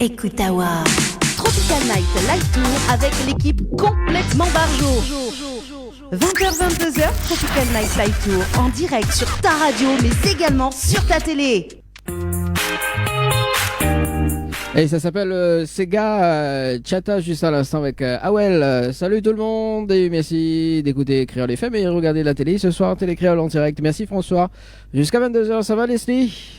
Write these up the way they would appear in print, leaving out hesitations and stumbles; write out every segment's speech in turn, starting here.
Ekutawa. Tropical Night Live Tour avec l'équipe complètement barjo. 20h-22h, Tropical Night Live Tour en direct sur ta radio mais également sur ta télé. Et ça s'appelle Sega Chata juste à l'instant avec Awel. Salut tout le monde et merci d'écouter Créole FM et regarder la télé ce soir, Télé Créole en direct. Merci François. Jusqu'à 22h, ça va Leslie?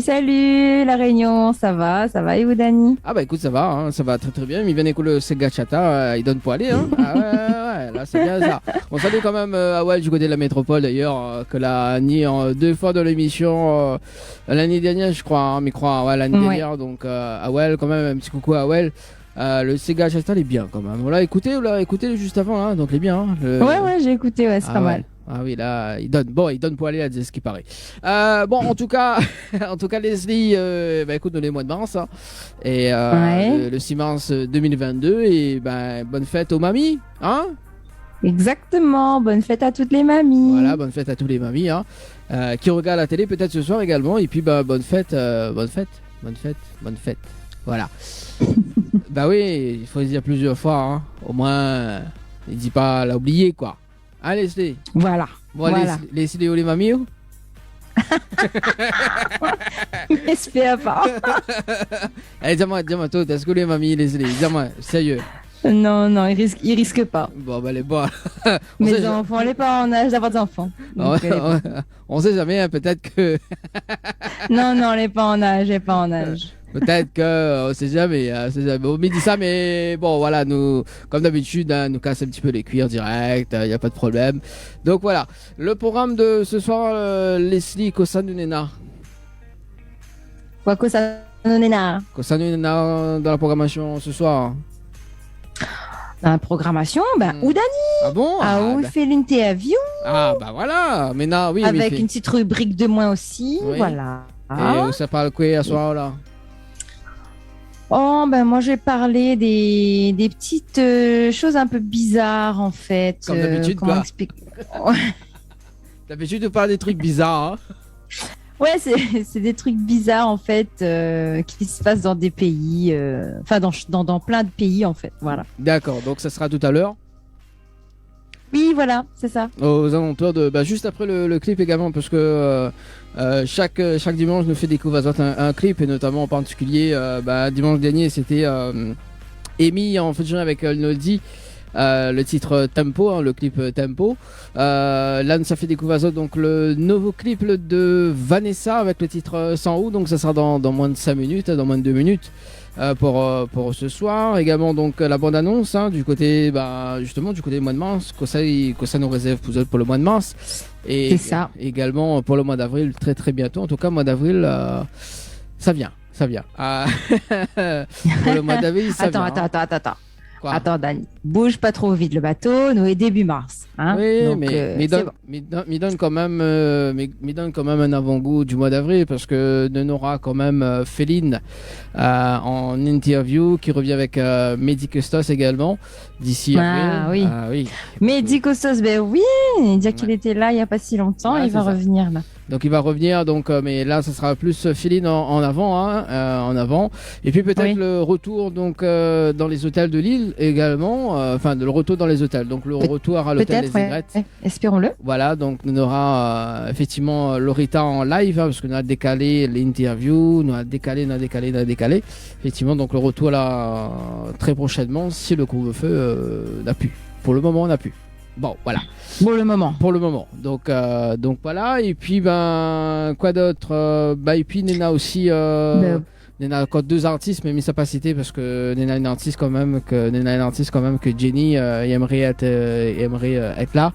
Salut la Réunion, ça va et vous Dani? Ah bah écoute, ça va très très bien. Il vient écouter le Sega Chata, il donne pour aller hein. Ah ouais, là c'est bien ça. On salue quand même Awel du côté de la métropole d'ailleurs, que l'a nié deux fois dans l'émission l'année dernière je crois, hein, mais l'année dernière. Donc Awel quand même, un petit coucou à Awel. Le Sega Chata il est bien quand même. On l'a écouté juste avant hein, donc il est bien. Hein, Ouais j'ai écouté, ouais, c'est pas mal. Ah oui, là, il donne pour aller à ce qui paraît. Bon, en tout cas, Leslie, écoute, nous les mois de mars, hein, et le 6 mars 2022, et bonne fête aux mamies, hein? Exactement, bonne fête à toutes les mamies. Voilà, bonne fête à tous les mamies, hein, qui regardent la télé peut-être ce soir également, et puis bonne fête. Voilà. Bah oui, il faut le dire plusieurs fois, hein. Au moins, il dit pas l'a oublié, quoi. Allez, Leslie. Voilà. Bon, voilà. Leslie ou les mamies? J'espère pas. Allez, dis-moi tout. Est-ce que les mamies, Leslie? Dis-moi, sérieux. Non, ils risquent pas. Bon, les bois. Mes enfants, on n'est pas en âge d'avoir des enfants. On sait jamais, hein, peut-être que. non, on n'est pas en âge, Peut-être que, on sait jamais, on me dit ça, mais bon, voilà, nous, comme d'habitude, hein, nous casse un petit peu les cuirs direct, il n'y a pas de problème. Donc voilà, le programme de ce soir, Leslie Kosanunena. Quoi, Kosanunena dans la programmation ce soir. Dans la programmation, Oudani. Ah bon? On fait l'interview. Ah bah voilà, maintenant, oui. Avec une petite rubrique de moins aussi, oui. Voilà. Et ça parle quoi à ce soir-là? Oh, moi, je vais parler des petites choses un peu bizarres, en fait. Comme d'habitude, comment quoi. Expliquer... D'habitude, tu parles des trucs bizarres, hein. Ouais, c'est des trucs bizarres, en fait, qui se passent dans des pays, dans plein de pays, en fait, voilà. D'accord, donc ça sera tout à l'heure. Oui, voilà, c'est ça. Aux alentours de, juste après le clip également, parce que chaque dimanche nous fait découvrir un clip, et notamment en particulier, dimanche dernier, c'était Amy en featuring avec Noldi. Le titre Tempo, hein, le clip Tempo. Là, ça fait découvrir donc le nouveau clip de Vanessa avec le titre Sans où, donc ça sera dans moins de 5 minutes, dans moins de 2 minutes. Pour ce soir également donc la bande annonce hein, du côté justement du côté du mois de mars que ça nous réserve pour le mois de mars et ça. Également pour le mois d'avril très très bientôt, en tout cas mois d'avril ça vient pour le mois d'avril ça attends. Quoi? Attends, Dani, bouge pas trop vite le bateau, nous est début mars. Hein. Oui, donc, mais donne quand même un avant-goût du mois d'avril, parce que nous aura quand même Féline en interview qui revient avec Mehdi Costos également d'ici avril. Oui. Mehdi Costos, oui, il dit qu'il était là il y a pas si longtemps, il va revenir là. Donc il va revenir, mais là ça sera plus Féline en avant, en avant. Et puis peut-être le retour donc dans les hôtels de Lille également, le retour dans les hôtels. Donc le retour à l'hôtel des Aigrettes. Espérons-le. Voilà, donc nous aura effectivement Lorita en live, parce que nous a décalé l'interview, nous a décalé. Effectivement, donc le retour là très prochainement si le couvre-feu n'a pu. Pour le moment, on n'a pu. Bon, voilà. Pour le moment. Donc voilà. Et puis quoi d'autre? Et puis Nena aussi. Nena a encore 2 artistes, mais ça pas cité parce que Nena est une artiste quand même que Jenny aimerait être là,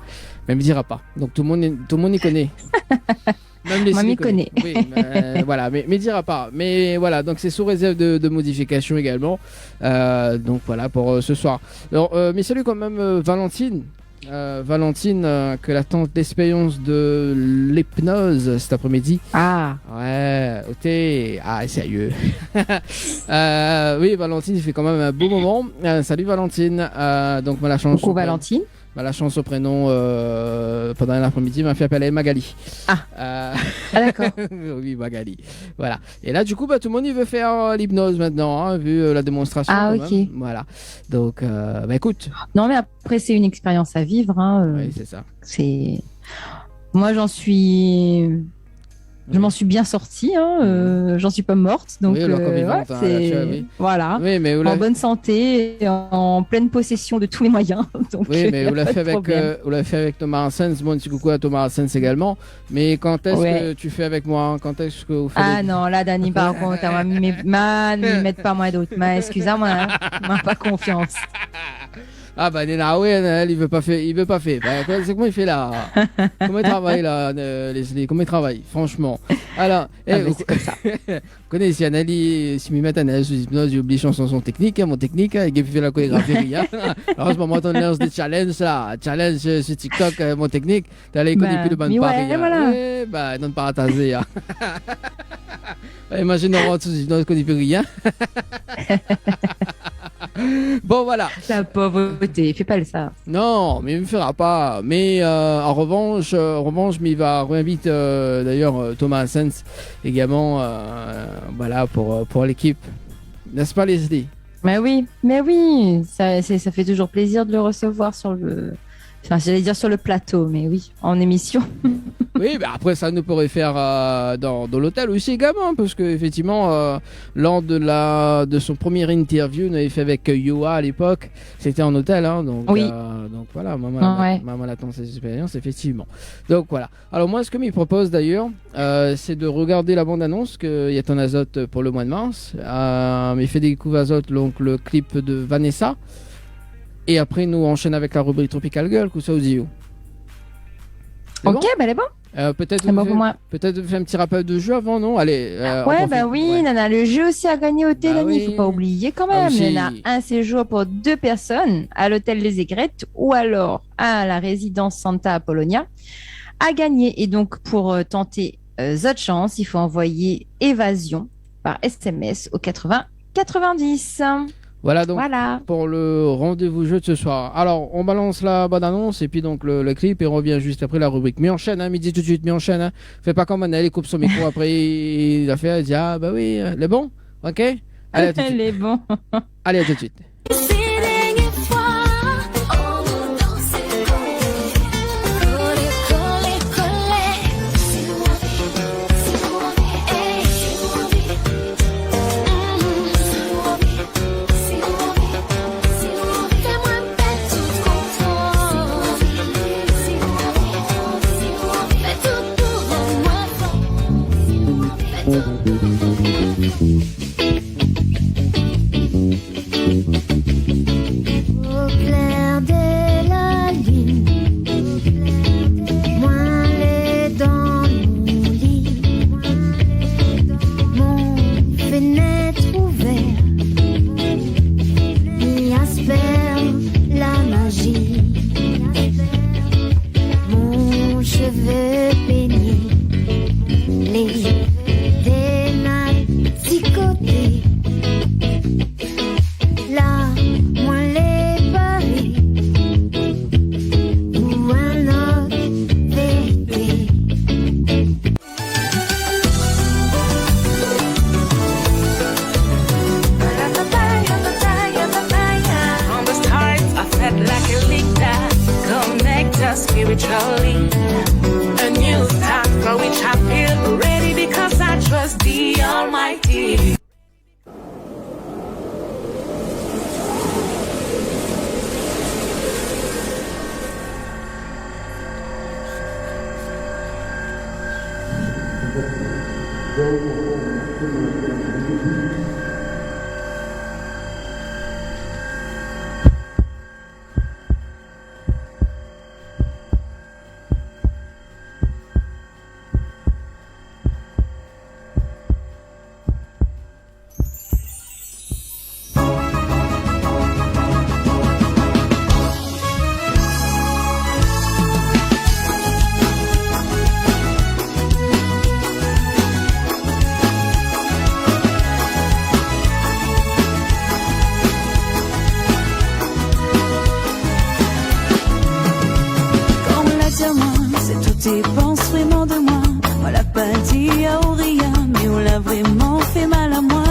mais elle me dira pas. Donc tout le monde y connaît. Même les Moi, connaît. Oui, voilà, mais dira pas. Mais voilà, donc c'est sous réserve de modification également. Donc voilà pour ce soir. Alors, mais salut quand même Valentine. Que la tente d'expérience de l'hypnose cet après-midi. Ah. Ouais, Sérieux. Oui, Valentine, il fait quand même un beau moment. Salut Valentine. Donc, moi, la chance. Coucou Valentine. La chance au prénom pendant l'après-midi m'a fait appeler Magali. Ah, d'accord. Oui, Magali. Voilà. Et là, du coup, tout le monde il veut faire l'hypnose maintenant, hein, vu la démonstration. Ah, quand ok. même. Voilà. Donc, écoute. Non, mais après, c'est une expérience à vivre. Hein, Oui, c'est ça. Moi, je m'en suis bien sortie, hein, j'en suis pas morte, donc oui, alors, comme vivante, hein, oui. Voilà, oui, mais en bonne santé, en pleine possession de tous les moyens. Donc, oui, mais vous l'avez fait avec Thomas Hansens. Bon, un petit coucou à Thomas Hansens également. Mais quand est-ce que tu fais avec moi? Quand est-ce que vous faites non, là, Dani, par contre, ne mettre pas moi d'autres. Excusez-moi, hein, m'a pas confiance. Ah Nena, oui, il veut pas faire. C'est comment il fait là? Comment il travaille là, Leslie? Comment il travaille? Franchement. Alors, c'est comme ça. vous connaissez Anneli, si m'y mettent un sous hypnose, j'ai oublié son technique, mon technique, il fait la chorégraphie. Alors, en ce moment, on lance des challenges là, challenge sur TikTok, mon technique. T'as les connais plus de bande Paris. Voilà. Non pas ratasser. Imagine on rentre sous hypnose, qu'on n'y peut rien. Bon voilà. La pauvreté, fais pas ça. Non, mais il me fera pas. Mais en revanche, il va réinvite d'ailleurs Thomas Sens également, voilà pour l'équipe. N'est-ce pas Leslie? Mais oui, ça fait toujours plaisir de le recevoir j'allais dire sur le plateau, mais oui, en émission. Oui, après ça nous pourrait faire dans l'hôtel aussi également, parce que effectivement lors de son premier interview, on avait fait avec Yoa à l'époque, c'était en hôtel, hein, donc oui. Donc voilà, maman attend ses expériences effectivement. Donc voilà. Alors moi, ce que m'il propose d'ailleurs, c'est de regarder la bande annonce qu'il y a ton azote pour le mois de mars. Il fait des coups azote, donc le clip de Vanessa. Et après, nous enchaîne avec la rubrique Tropical Girl, ou ça aux yeux. Ok, elle est bon. Peut-être vous faire un petit rappel de jeu avant, non? Allez. Oui, Nana, le jeu aussi a gagné au Télani, il faut pas oublier quand même. Nana, un séjour pour 2 personnes à l'hôtel Les Aigrettes ou alors à la résidence Santa Apollonia a gagné. Et donc, pour tenter votre chance, il faut envoyer évasion par SMS au 80 90. Voilà donc pour le rendez-vous jeu de ce soir. Alors on balance la bonne annonce et puis donc le clip et on revient juste après la rubrique. Mi enchaîne, hein, midi tout de suite, mi enchaîne. Hein. Fais pas comme Manel, il coupe son micro après il a fait, il dit ah bah oui, elle est bon, ok. Allez à tout de suite. Elle est bon. Allez à tout de suite. Au clair de la lune, moi les dans mon lit, mon fenêtre ouverte, il asperge la magie, mon cheveu peigné, les côté là moi les paris ou un autre vérité. On the stars I felt like a link that connect us spiritually. A new start for which I feel ready because I trust the Almighty. côté pense vraiment de moi. On l'a pas dit à rien, mais on l'a vraiment fait mal à moi.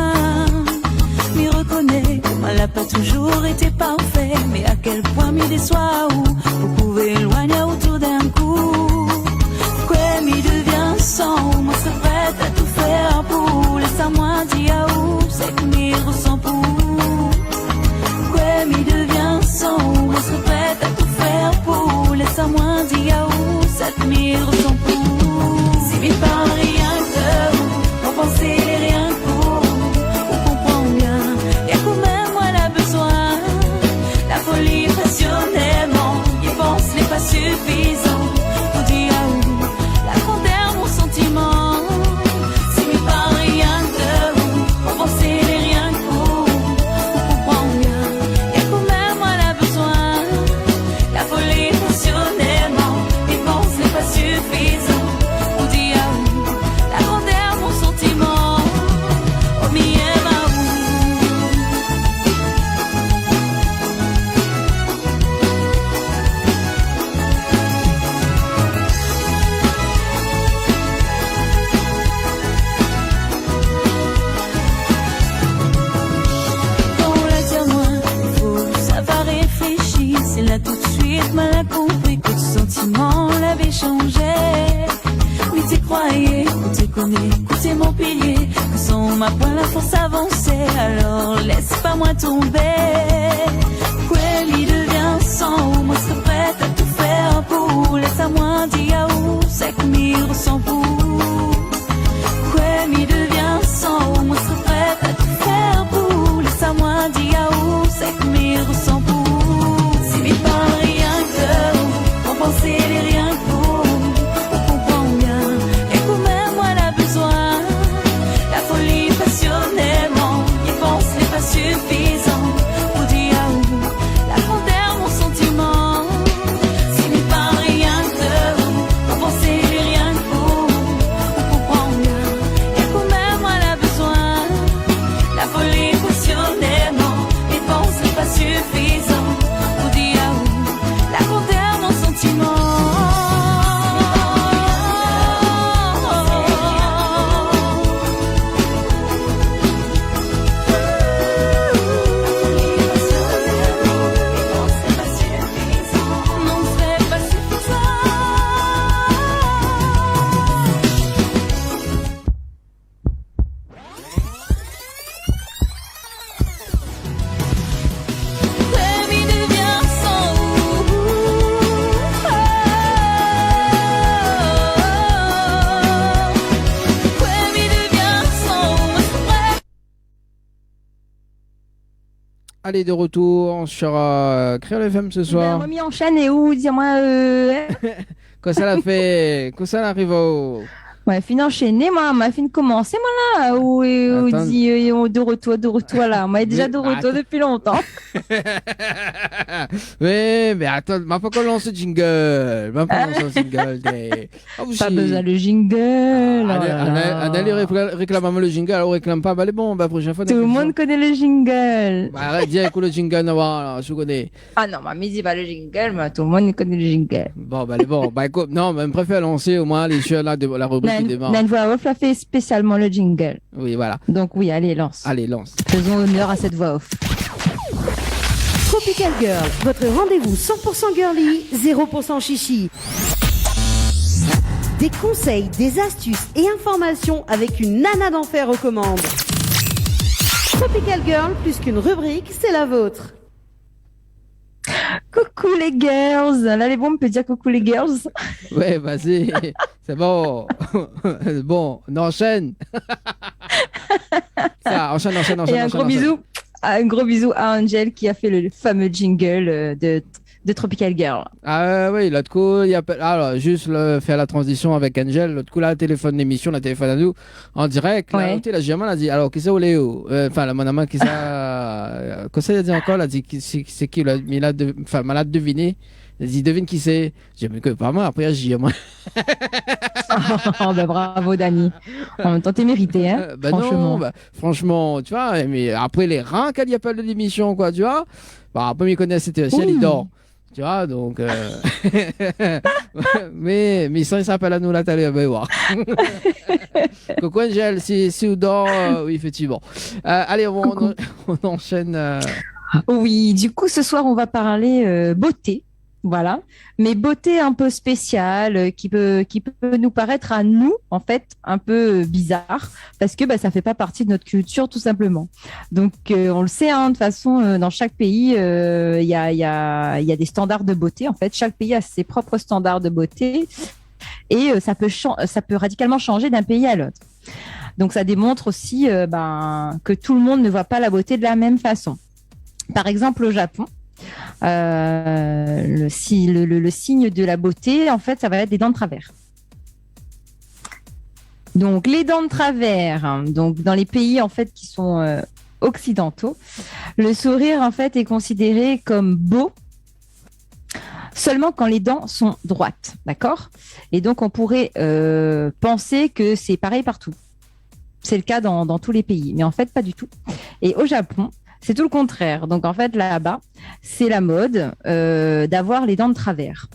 Mais reconnais, on l'a pas toujours été parfait, mais à quel point m'y déçoit où vous pouvez éloigner autour d'un coup. Quoi m'y devient sans, moi serais prête à tout faire pour laisser moi dire où c'est que m'y ressent pour. Quoi m'y devient sans, moi serais prête à tout faire pour laisser moi dire où c'est que m'y ressent pour. Si m'y parle rien que vous, on pensait rien que vous, on comprend bien, y'a quand même moi la besoin. La folie passionnément, y pense n'est pas suffisant pour dire où la grandeur mon sentiment. Si m'y parle rien que vous, on pensait rien que vous, on comprend bien, y'a quand même moi la besoin. La folie passionnément, y pense n'est pas suffisant pour dire où la grandeur mon sentiment. Oh mi aima où. Quand on l'a dit à moi, il faut savoir réfléchir. C'est là tout de suite, mal a compris que le sentiment l'avait changé. Oui, t'y croyais, t'y connais, t'es mon pilier. Que sans ma poing la force avancer, alors laisse pas moi tomber. Quoi, il devient sans, moi serais prête à tout faire pour. Laisse à moi dire où c'est que m'y ressent pour. Quoi, m'y devient sans, moi serais prête à tout faire pour. Laisse à moi dire où c'est que m'y ressent pour. Si m'y parle rien que vous, on pensait les rien que vous, on comprend bien, et quand même moi la besoin. La folie passionnément, y pense n'est pas suffisant pour dire où la grandeur mon sentiment. Si m'y parle rien que vous, on pensait les rien que vous, on comprend bien, et quand même moi la besoin. La folie passionnément, y pense n'est pas suffisant pour dire où la grandeur mon sentiment. Non, c'est pas suffisant. Ouais, m'y devient sans ouais, m'y devient sans. Allez, de retour sur Créole FM ce soir. Moi, m'y enchaîne et où, dis-moi, Quoi ça l'a fait? Quoi ça l'arrive au... ouais, fin enchaîné, moi, ma fin commencé, moi, là, où, Attends. dit, de retour, là. Moi, déjà de retour depuis longtemps. Oui, mais attends, m'a pas lancé le jingle. M'a pas lancé le jingle. Pas besoin de jingle. oh là là. On allait réclamer le jingle, alors on réclame pas. Bah, allez, bon, bah, prochaine fois. Tout le monde connaît le jingle. Bah, arrête, dis, écoute le jingle, non, je connais. Ah non, ma dis pas le jingle, mais tout le monde connaît le jingle. Bon, bah, allez, bon, bah, écoute, non, mais je préfère lancer au moins les choses là de la rubrique qui démarre. Nan voix off l'a fait spécialement le jingle. Oui, voilà. Donc oui, allez, lance. Allez, lance. Faisons honneur à cette voix off. Tropical Girl, votre rendez-vous 100% girly, 0% chichi. Des conseils, des astuces et informations avec une nana d'enfer aux commandes. Tropical Girl, plus qu'une rubrique, c'est la vôtre. Coucou les girls. Là, les bons, on peut dire coucou les girls. Ouais, vas-y. C'est bon. Bon, on enchaîne. Ça, enchaîne. Et un gros bisou. Un gros bisou à Angel qui a fait le fameux jingle de Tropical Girl. Ah oui, l'autre coup, il y a alors, juste faire la transition avec Angel. L'autre coup, là, téléphone d'émission, la téléphone à nous en direct. Là, Ouais. la Germaine a dit alors, qui c'est où Léo? Enfin, la maman qui ça. Qu'est-ce qu'elle a dit encore? Elle a dit c'est qui? Malade deviné. Elle a dit devine qui c'est. J'ai dit mais que pas moi. Après, j'ai dit moi. Oh, bah, bravo, Dani. En même temps, t'es mérité, hein. Bah franchement. non, bah, franchement, tu vois. Mais après les reins qu'elle y appelle de l'émission, quoi, tu vois. Bah, après, ils connaissent, c'était Ciel, il dort. Tu vois, donc. mais ça s'appelle à nous la télé, ben voir. Coco Angel, si ou dans, oui, effectivement. Allez, on enchaîne. Oui, du coup, ce soir, on va parler beauté. Voilà, mais beauté un peu spéciale qui peut nous paraître à nous en fait un peu bizarre parce que ça fait pas partie de notre culture tout simplement. Donc on le sait de toute façon dans chaque pays il y a des standards de beauté en fait. Chaque pays a ses propres standards de beauté et ça peut radicalement changer d'un pays à l'autre. Donc ça démontre aussi que tout le monde ne voit pas la beauté de la même façon. Par exemple au Japon. Le signe de la beauté, en fait, ça va être des dents de travers. Donc, les dents de travers, donc dans les pays en fait qui sont occidentaux, le sourire en fait est considéré comme beau seulement quand les dents sont droites, d'accord? Et donc, on pourrait penser que c'est pareil partout. C'est le cas dans tous les pays, mais en fait, pas du tout. Et au Japon, c'est tout le contraire. Donc, en fait, là-bas, c'est la mode d'avoir les dents de travers.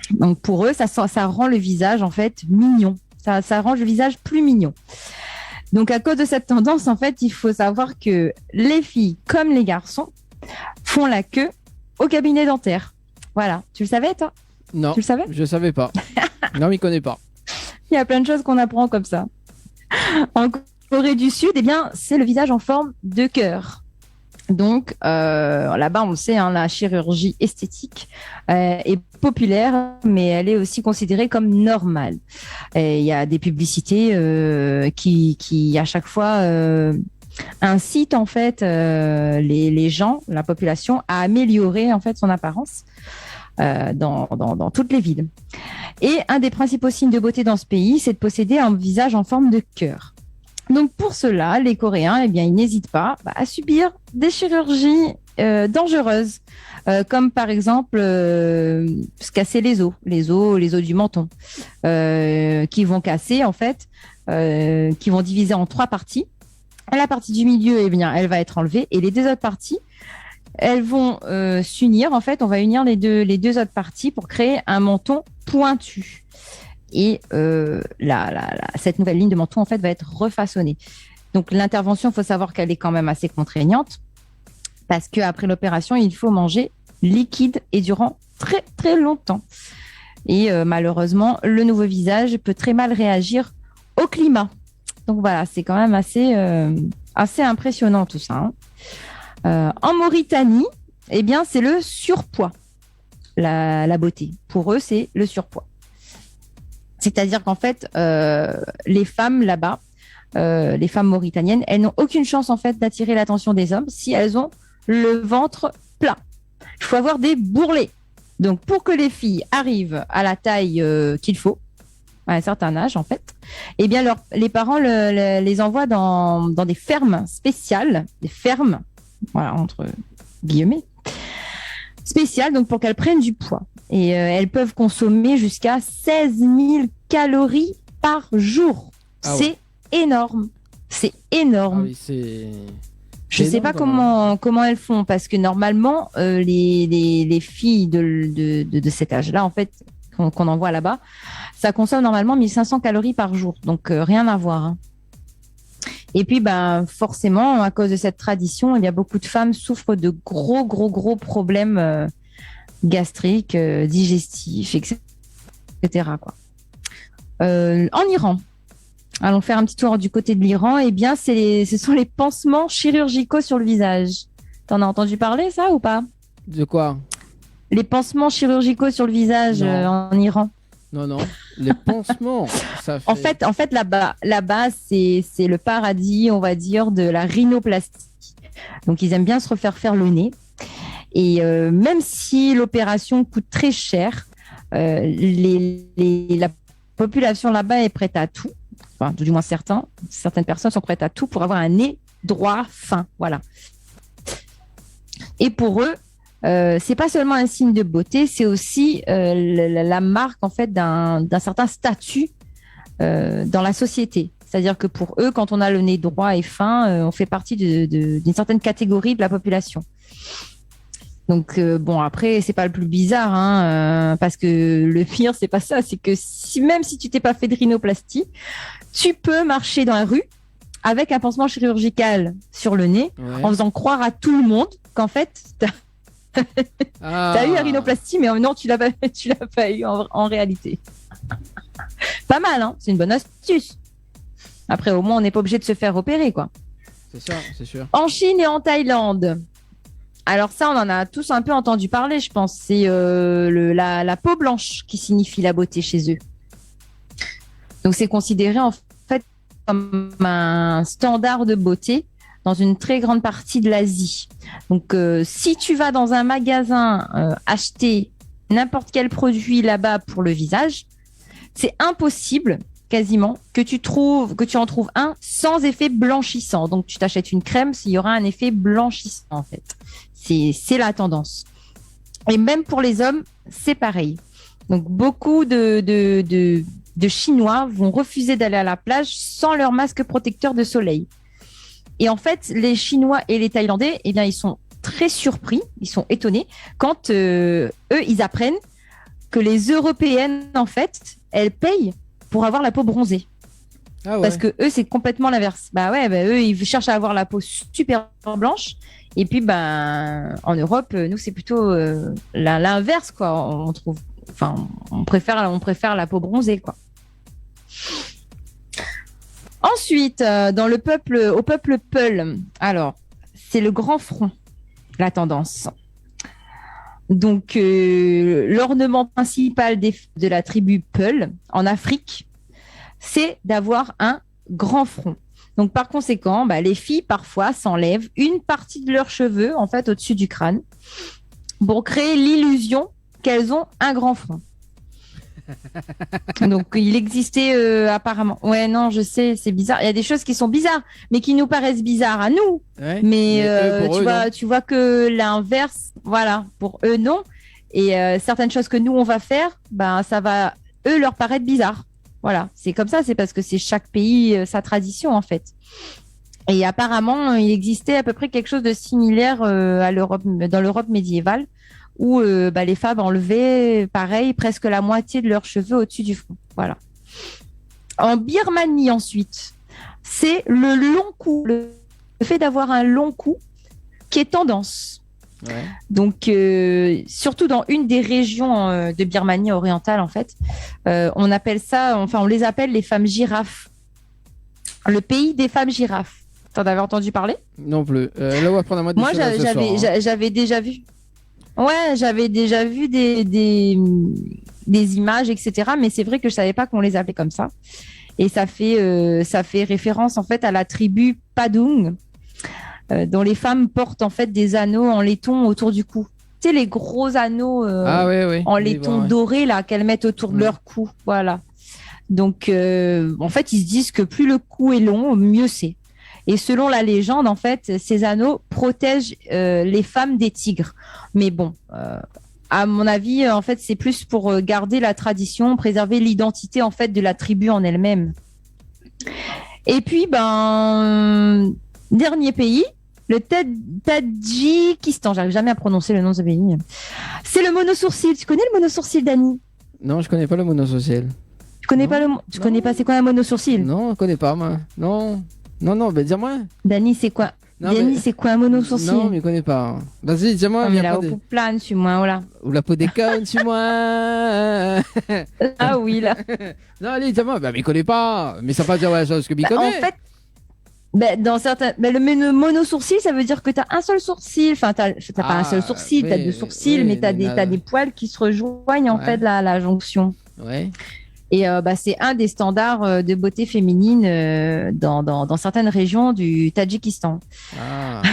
Donc, pour eux, ça rend le visage, en fait, mignon. Ça rend le visage plus mignon. Donc, à cause de cette tendance, en fait, il faut savoir que les filles, comme les garçons, font la queue au cabinet dentaire. Voilà. Tu le savais, toi? Non, tu le savais? Je savais pas. Non, mais il connaît pas. Il y a plein de choses qu'on apprend comme ça. En Corée du Sud, c'est le visage en forme de cœur. Donc là-bas, on le sait, la chirurgie esthétique est populaire, mais elle est aussi considérée comme normale. Il y a des publicités qui à chaque fois incitent en fait les gens, la population, à améliorer en fait son apparence dans toutes les villes. Et un des principaux signes de beauté dans ce pays, c'est de posséder un visage en forme de cœur. Donc pour cela, les Coréens, ils n'hésitent pas à subir des chirurgies dangereuses, comme par exemple se casser les os du menton, qui vont casser en fait, qui vont diviser en 3 parties. La partie du milieu, elle va être enlevée, et les 2 autres parties, elles vont s'unir. En fait, on va unir les deux autres parties pour créer un menton pointu. Et cette nouvelle ligne de menton, en fait, va être refaçonnée. Donc, l'intervention, il faut savoir qu'elle est quand même assez contraignante parce qu'après l'opération, il faut manger liquide et durant très, très longtemps. Et malheureusement, le nouveau visage peut très mal réagir au climat. Donc, voilà, c'est quand même assez impressionnant tout ça. En Mauritanie, c'est le surpoids, la beauté. Pour eux, c'est le surpoids. C'est-à-dire qu'en fait, les femmes là-bas, les femmes mauritaniennes, elles n'ont aucune chance en fait d'attirer l'attention des hommes si elles ont le ventre plat. Il faut avoir des bourrelets. Donc, pour que les filles arrivent à la taille qu'il faut, à un certain âge en fait, les parents les envoient dans des fermes spéciales, des fermes, voilà, entre guillemets, spéciales, donc pour qu'elles prennent du poids. Et elles peuvent consommer jusqu'à 16 000 calories par jour. C'est énorme. C'est énorme. Ah oui, je ne sais pas comment elles font, parce que normalement, les filles de cet âge-là, en fait, qu'on envoie là-bas, ça consomme normalement 1500 calories par jour. Donc, rien à voir. Et puis, forcément, à cause de cette tradition, il y a beaucoup de femmes souffrent de gros problèmes gastriques, digestifs, etc. quoi. En Iran, allons faire un petit tour du côté de l'Iran. Ce sont les pansements chirurgicaux sur le visage. T'en as entendu parler, ça, ou pas? De quoi? Les pansements chirurgicaux sur le visage en Iran. Non. Les pansements, ça fait... En fait, là-bas, c'est le paradis, on va dire, de la rhinoplastie. Donc, ils aiment bien se refaire faire le nez. Et même si l'opération coûte très cher, la population là-bas est prête à tout. Enfin, du moins certaines personnes sont prêtes à tout pour avoir un nez droit, fin. Voilà. Et pour eux, c'est pas seulement un signe de beauté, c'est aussi la marque en fait d'un certain statut dans la société. C'est-à-dire que pour eux, quand on a le nez droit et fin, on fait partie d'une certaine catégorie de la population. Donc bon, après, c'est pas le plus bizarre, hein, parce que le pire, c'est pas ça, c'est que même si tu t'es pas fait de rhinoplastie, tu peux marcher dans la rue avec un pansement chirurgical sur le nez, en faisant croire à tout le monde qu'en fait, t'as eu la rhinoplastie, mais non, tu l'as pas eu en réalité. Pas mal, hein, c'est une bonne astuce. Après, au moins, on n'est pas obligé de se faire opérer, quoi. C'est ça, c'est sûr. En Chine et en Thaïlande. Alors ça, on en a tous un peu entendu parler, je pense. C'est la peau blanche qui signifie la beauté chez eux. Donc c'est considéré en fait comme un standard de beauté dans une très grande partie de l'Asie. Donc si tu vas dans un magasin acheter n'importe quel produit là-bas pour le visage, c'est impossible quasiment que tu en trouves un sans effet blanchissant. Donc tu t'achètes une crème, s'il y aura un effet blanchissant en fait. C'est la tendance. Et même pour les hommes, c'est pareil. Donc beaucoup de Chinois vont refuser d'aller à la plage sans leur masque protecteur de soleil. Et en fait, les Chinois et les Thaïlandais, eh bien, ils sont très surpris, ils sont étonnés quand eux, ils apprennent que les Européennes, en fait, elles payent pour avoir la peau bronzée. Ah ouais. Parce que eux, c'est complètement l'inverse. Eux, ils cherchent à avoir la peau super blanche. Et puis, en Europe, nous, c'est plutôt l'inverse, quoi. On trouve, enfin, on préfère la peau bronzée, quoi. Ensuite, au peuple Peul, alors, c'est le grand front, la tendance. Donc, l'ornement principal de la tribu Peul en Afrique, c'est d'avoir un grand front. Donc, par conséquent, les filles, parfois, s'enlèvent une partie de leurs cheveux, en fait, au-dessus du crâne, pour créer l'illusion qu'elles ont un grand front. Donc, il existait apparemment... Ouais, non, je sais, c'est bizarre. Il y a des choses qui sont bizarres, mais qui nous paraissent bizarres à nous. Ouais, mais tu vois que l'inverse, voilà, pour eux, non. Et certaines choses que nous, on va faire, ça va, eux, leur paraître bizarre. Voilà, c'est comme ça, c'est parce que c'est chaque pays, sa tradition, en fait. Et apparemment, il existait à peu près quelque chose de similaire dans l'Europe médiévale, où les femmes enlevaient, pareil, presque la moitié de leurs cheveux au-dessus du front. Voilà. En Birmanie, ensuite, c'est le long cou, le fait d'avoir un long cou qui est tendance. Ouais. Donc, surtout dans une des régions de Birmanie orientale, en fait, on les appelle les femmes girafes. Le pays des femmes girafes. T'en avais entendu parler ? Non plus. Là, on va prendre un mois de j'avais déjà vu. Ouais, j'avais déjà vu des images, etc. Mais c'est vrai que je savais pas qu'on les appelait comme ça. Et ça fait référence en fait à la tribu Padung, dont les femmes portent en fait des anneaux en laiton autour du cou. Tu sais, les gros anneaux en laiton doré là qu'elles mettent autour de leur cou. Voilà. Donc en fait, ils se disent que plus le cou est long, mieux c'est. Et selon la légende, en fait, ces anneaux protègent les femmes des tigres. Mais bon, à mon avis, en fait, c'est plus pour garder la tradition, préserver l'identité en fait de la tribu en elle-même. Et puis, dernier pays, le Tadjikistan. J'arrive jamais à prononcer le nom de ce pays. C'est le monosourcil. Tu connais le monosourcil, Dani ? Non, je connais pas le monosourcil. Tu connais pas connais pas c'est quoi un monosourcil ? Non, je connais pas moi. Non, dis-moi. Dani, c'est quoi ? C'est quoi un monosourcil ? Non, mais je connais pas. Vas-y, dis-moi. Mais la peau plane, sur moi, voilà. Ou la peau des connes, sur moi. Ah oui, là. Non, allez, dis-moi. Mais je connais pas. Mais ça veut pas dire la chose que je connais. En fait, dans certains... le monosourcil, ça veut dire que tu as un seul sourcil. Enfin, t'as pas un seul sourcil, tu as deux sourcils, mais tu as des poils qui se rejoignent, en fait, la jonction. Ouais. Et c'est un des standards de beauté féminine dans certaines régions du Tadjikistan. Ah.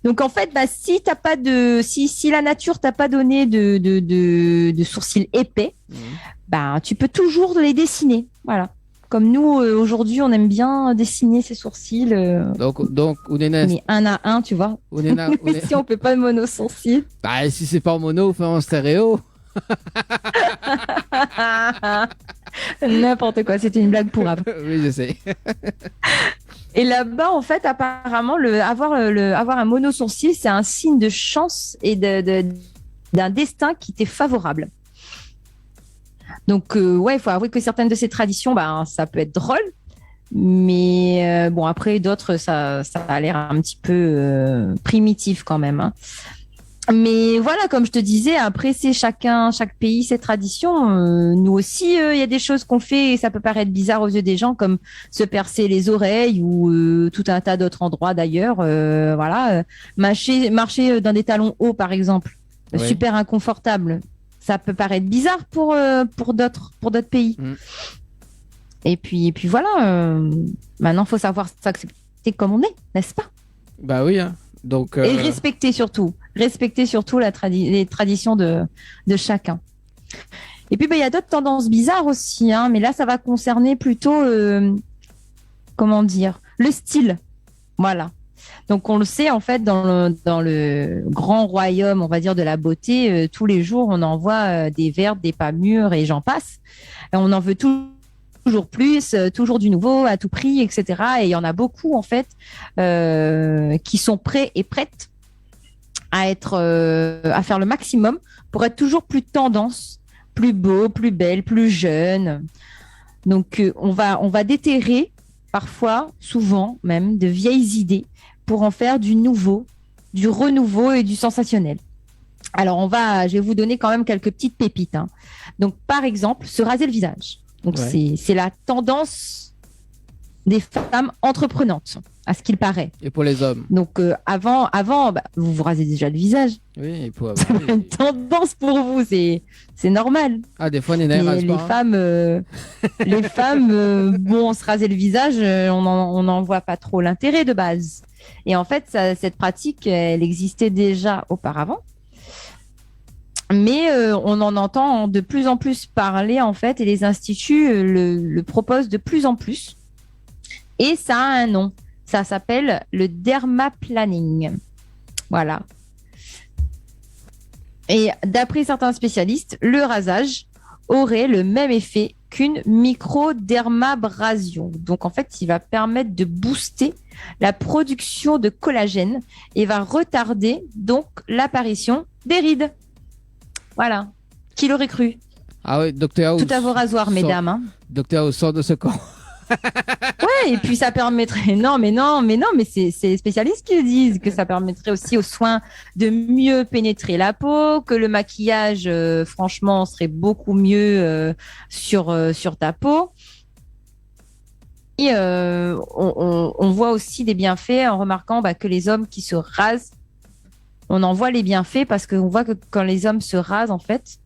Donc en fait, si la nature t'a pas donné de sourcils épais, tu peux toujours les dessiner. Voilà. Comme nous aujourd'hui, on aime bien dessiner ses sourcils. Donc mais un à un, tu vois. Mais si on peut pas de mono sourcils. Si c'est pas en mono, on fait en stéréo. N'importe quoi, c'était une blague pour Ab. Oui, je sais. Et là-bas, en fait, apparemment, avoir un mono-sourcil, c'est un signe de chance et d'un destin qui t'est favorable. Donc, ouais, il faut avouer que certaines de ces traditions, ça peut être drôle. Mais bon, après, d'autres, ça a l'air un petit peu primitif quand même. Hein. Mais voilà, comme je te disais, après, c'est chaque pays, ses traditions. Nous aussi, il y a des choses qu'on fait et ça peut paraître bizarre aux yeux des gens, comme se percer les oreilles ou tout un tas d'autres endroits d'ailleurs. Voilà, marcher dans des talons hauts, par exemple, super inconfortable. Ça peut paraître bizarre pour d'autres pays. Et puis voilà, maintenant, il faut savoir s'accepter comme on est, n'est-ce pas? Bah oui, hein. Donc, et respecter surtout les traditions de chacun. Et puis, il y a d'autres tendances bizarres aussi, hein, mais là, ça va concerner plutôt, comment dire, le style. Voilà. Donc, on le sait, en fait, dans le grand royaume, on va dire, de la beauté, tous les jours, on en voit des vertes, des pas mûres et j'en passe. Et on en veut toujours plus, toujours du nouveau à tout prix, etc. Et il y en a beaucoup en fait qui sont prêts et prêtes à faire le maximum pour être toujours plus tendance, plus beau, plus belle, plus jeune. Donc on va déterrer parfois, souvent même, de vieilles idées pour en faire du nouveau, du renouveau et du sensationnel. Alors je vais vous donner quand même quelques petites pépites. Hein. Donc par exemple, se raser le visage. Donc, c'est la tendance des femmes entreprenantes, à ce qu'il paraît. Et pour les hommes. Donc, avant vous vous rasez déjà le visage. Oui, et pour... C'est une tendance pour vous, c'est normal. Ah, des fois, les femmes, bon, se raser le visage, on n'en voit pas trop l'intérêt de base. Et en fait, cette pratique, elle existait déjà auparavant. Mais on en entend de plus en plus parler, en fait, et les instituts le proposent de plus en plus. Et ça a un nom. Ça s'appelle le dermaplaning. Voilà. Et d'après certains spécialistes, le rasage aurait le même effet qu'une microdermabrasion. Donc, en fait, il va permettre de booster la production de collagène et va retarder donc l'apparition des rides. Voilà. Qui l'aurait cru? Ah oui, Dr House. Tout à vos rasoirs, mesdames. Hein. Dr House sort de ce camp. Ouais, et puis ça permettrait... Non, mais c'est les spécialistes qui le disent, que ça permettrait aussi aux soins de mieux pénétrer la peau, que le maquillage, franchement, serait beaucoup mieux sur ta peau. Et on voit aussi des bienfaits en remarquant que les hommes qui se rasent, on en voit les bienfaits parce qu'on voit que quand les hommes se rasent, en fait,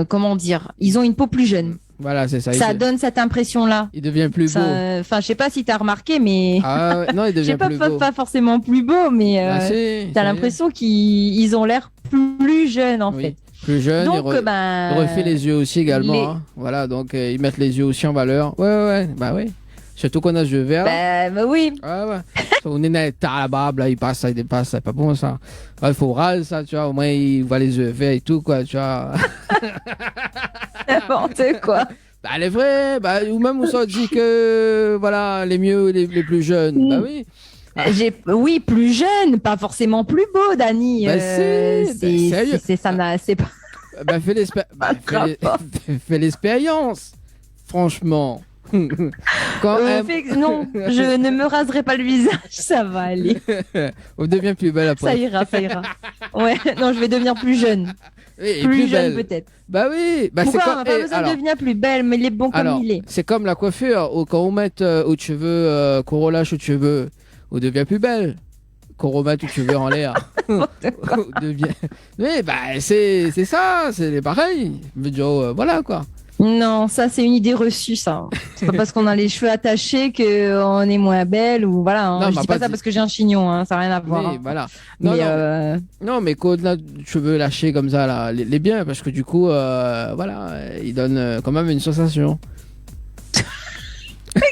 comment dire, ils ont une peau plus jeune. Voilà, c'est ça. Ça donne cette impression-là. Il devient plus beau. Enfin, je sais pas si tu as remarqué, mais... Ah ouais, non, il devient plus beau. Pas forcément plus beau, mais tu as l'impression qu'ils ont l'air plus jeunes, en fait. Plus jeunes, donc, il refait les yeux aussi également. Hein. Voilà, donc ils mettent les yeux aussi en valeur. Ouais, bah oui. Surtout qu'on a les yeux verts. Bah oui. Ouais. On est net, à la barbe, là, il passe, ça, il dépasse, c'est pas bon ça. Il faut raser ça, tu vois, au moins il voit les yeux verts et tout, quoi, tu vois. N'importe quoi. Bah, les vrais, ou même on s'en dit que, voilà, les mieux, les plus jeunes. Bah oui. Oui, plus jeune, pas forcément plus beau, Dani. C'est pas. Fais l'expérience, franchement. Non, je ne me raserai pas le visage, ça va aller. On devient plus belle après. Ça ira. Ouais, non, je vais devenir plus jeune. Oui, plus jeune peut-être. Bah oui. Pourquoi on n'a pas besoin de devenir plus belle, mais il est bon comme il est. C'est comme la coiffure, quand on met aux cheveux, qu'on relâche aux cheveux, on devient plus belle. Qu'on remette aux cheveux en l'air. On devient... Oui, c'est ça, c'est pareil. Mais voilà quoi. Non, ça c'est une idée reçue, ça. C'est pas parce qu'on a les cheveux attachés qu'on est moins belle ou voilà. Hein. Je dis pas ça parce que j'ai un chignon, hein. Ça n'a rien à voir. Oui, voilà. Non, mais quand on a les cheveux lâchés comme ça, là, les bien, parce que du coup, voilà, ils donnent quand même une sensation.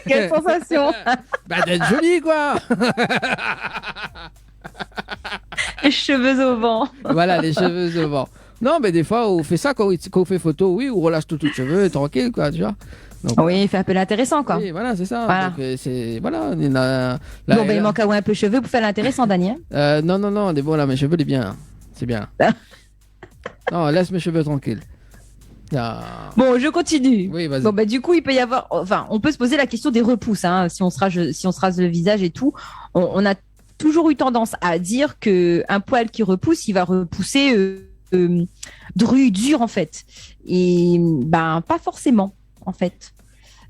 Quelle sensation? D'être jolie, quoi. Les cheveux au vent. Voilà, les cheveux au vent. Non, mais des fois, on fait ça quand on fait photo, oui, on relâche tout les cheveux, tranquille, quoi, tu vois. Donc, Oui, il fait un peu l'intéressant, quoi. oui, voilà, c'est ça. Voilà. Donc, c'est, voilà, il Il manque à avoir un peu de cheveux pour faire l'intéressant, Daniel. non, des bon, là, mes cheveux, c'est bien. C'est bien. Non, laisse mes cheveux tranquilles. Ah. Bon, je continue. Oui, vas-y. Bon, bah, du coup, il peut y avoir. Enfin, on peut se poser la question des repousses, hein, si on se rase le visage et tout. On a toujours eu tendance à dire qu'un poil qui repousse, il va repousser dur, en fait. Et ben, pas forcément, en fait.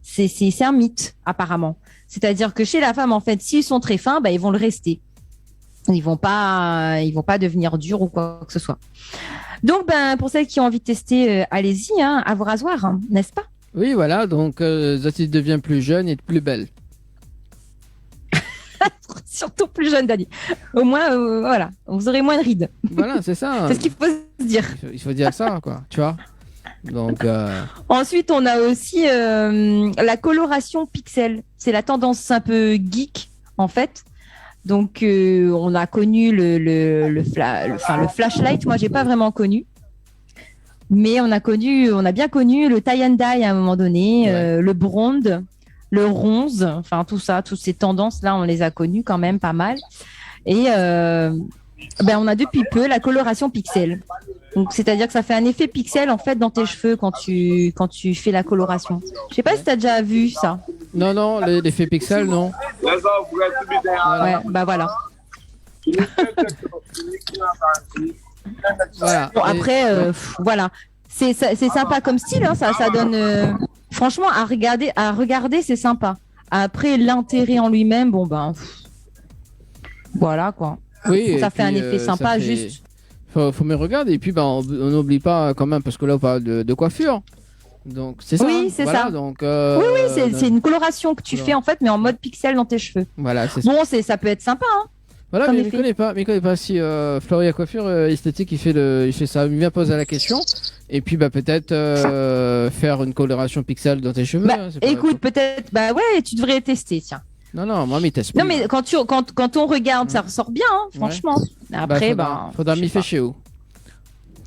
C'est un mythe, apparemment. C'est-à-dire que chez la femme, en fait, s'ils sont très fins, bah, ils vont le rester. Ils vont pas devenir durs ou quoi que ce soit. Donc, ben, pour celles qui ont envie de tester, allez-y, hein, à vos rasoirs, hein, n'est-ce pas? Oui, voilà, donc Zoé devient plus jeune et plus belle. Surtout plus jeune, Dani. Au moins, voilà, vous aurez moins de rides. Voilà, c'est ça. C'est ce qu'il faut se dire. Il faut dire ça, quoi, tu vois. Donc, Ensuite, on a aussi la coloration pixel. C'est la tendance un peu geek, en fait. Donc, on a connu le flashlight. Moi, j'ai pas vraiment connu. Mais on a bien connu le tie and dye à un moment donné, Ouais. le blonde, le ronze, enfin tout ça, toutes ces tendances-là, on les a connues quand même pas mal. Et on a depuis peu la coloration pixel. Donc, c'est-à-dire que ça fait un effet pixel en fait dans tes cheveux quand tu fais la coloration. Je sais pas si tu as déjà vu ça. non, l'effet pixel, non. Ouais, bah voilà. Voilà. Bon, Et- après, voilà. C'est sympa comme style, hein, ça donne. Franchement, à regarder, c'est sympa. Après, l'intérêt en lui-même, bon ben. Voilà quoi. oui, Ça et fait un puis, effet ça sympa, fait- juste. Faut me regarder. Et puis, on n'oublie pas quand même, parce que là, on parle de coiffure. Donc, c'est ça. Oui, hein. c'est Voilà, ça. Donc, Oui, c'est une coloration que tu Voilà. fais en fait, mais en mode pixel dans tes cheveux. Voilà, c'est ça. Bon, ça peut être sympa, hein. Voilà, comme mais je effet. connais pas si Floria Coiffure Esthétique il fait ça. Il vient poser la question et puis peut-être faire une coloration pixel dans tes cheveux. Bah, hein, c'est pas- écoute, peut-être, bah ouais, tu devrais tester, tiens. Non, moi, mais teste. Non, mais quand on regarde, ça ressort bien, hein, franchement. Après, faudra je m'y sais faire pas. chez vous.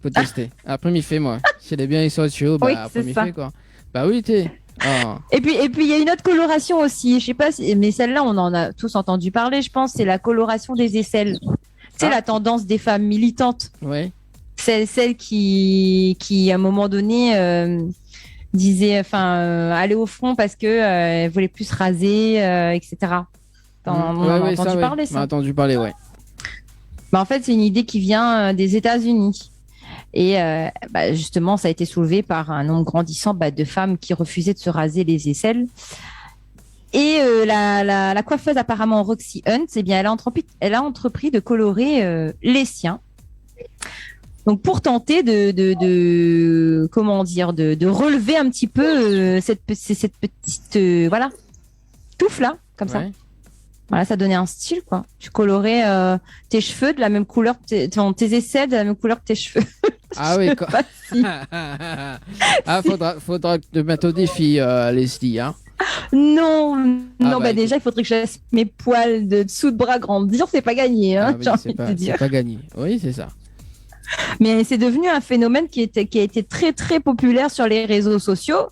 Faut tester. Après m'y fait moi. Si elle est bien, il sort chez vous. Oui, Après c'est m'y ça. fait quoi. Bah oui, t'es. Ah. Et puis il y a une autre coloration aussi, je sais pas mais celle-là on en a tous entendu parler, je pense, c'est la coloration des aisselles. C'est Ah. la tendance des femmes militantes, Ouais. celle qui à un moment donné disait aller au front parce que elle voulait plus se raser, etc. On en a entendu parler On a ça. entendu parler, ouais. Bah, en fait, c'est une idée qui vient des États-Unis. Et justement, ça a été soulevé par un nombre grandissant de femmes qui refusaient de se raser les aisselles. Et la coiffeuse apparemment Roxy Hunt, eh bien, elle a entrepris de colorer les siens. Donc pour tenter de comment dire de relever un petit peu cette petite voilà touffe là comme ça. Ouais. Voilà, ça donnait un style, quoi. Tu colorais tes cheveux de la même couleur, tes aisselles de la même couleur que tes cheveux. Ah oui. Quoi. Pas si. Ah, faudra te mettre au défi, Leslie, hein. Non, Ah, bah, déjà, il faudrait que je laisse mes poils de dessous de bras grandir, c'est pas gagné, hein, Ah oui, j'ai envie c'est de te dire. pas gagné. Oui, c'est ça. Mais c'est devenu un phénomène qui a été très, très populaire sur les réseaux sociaux.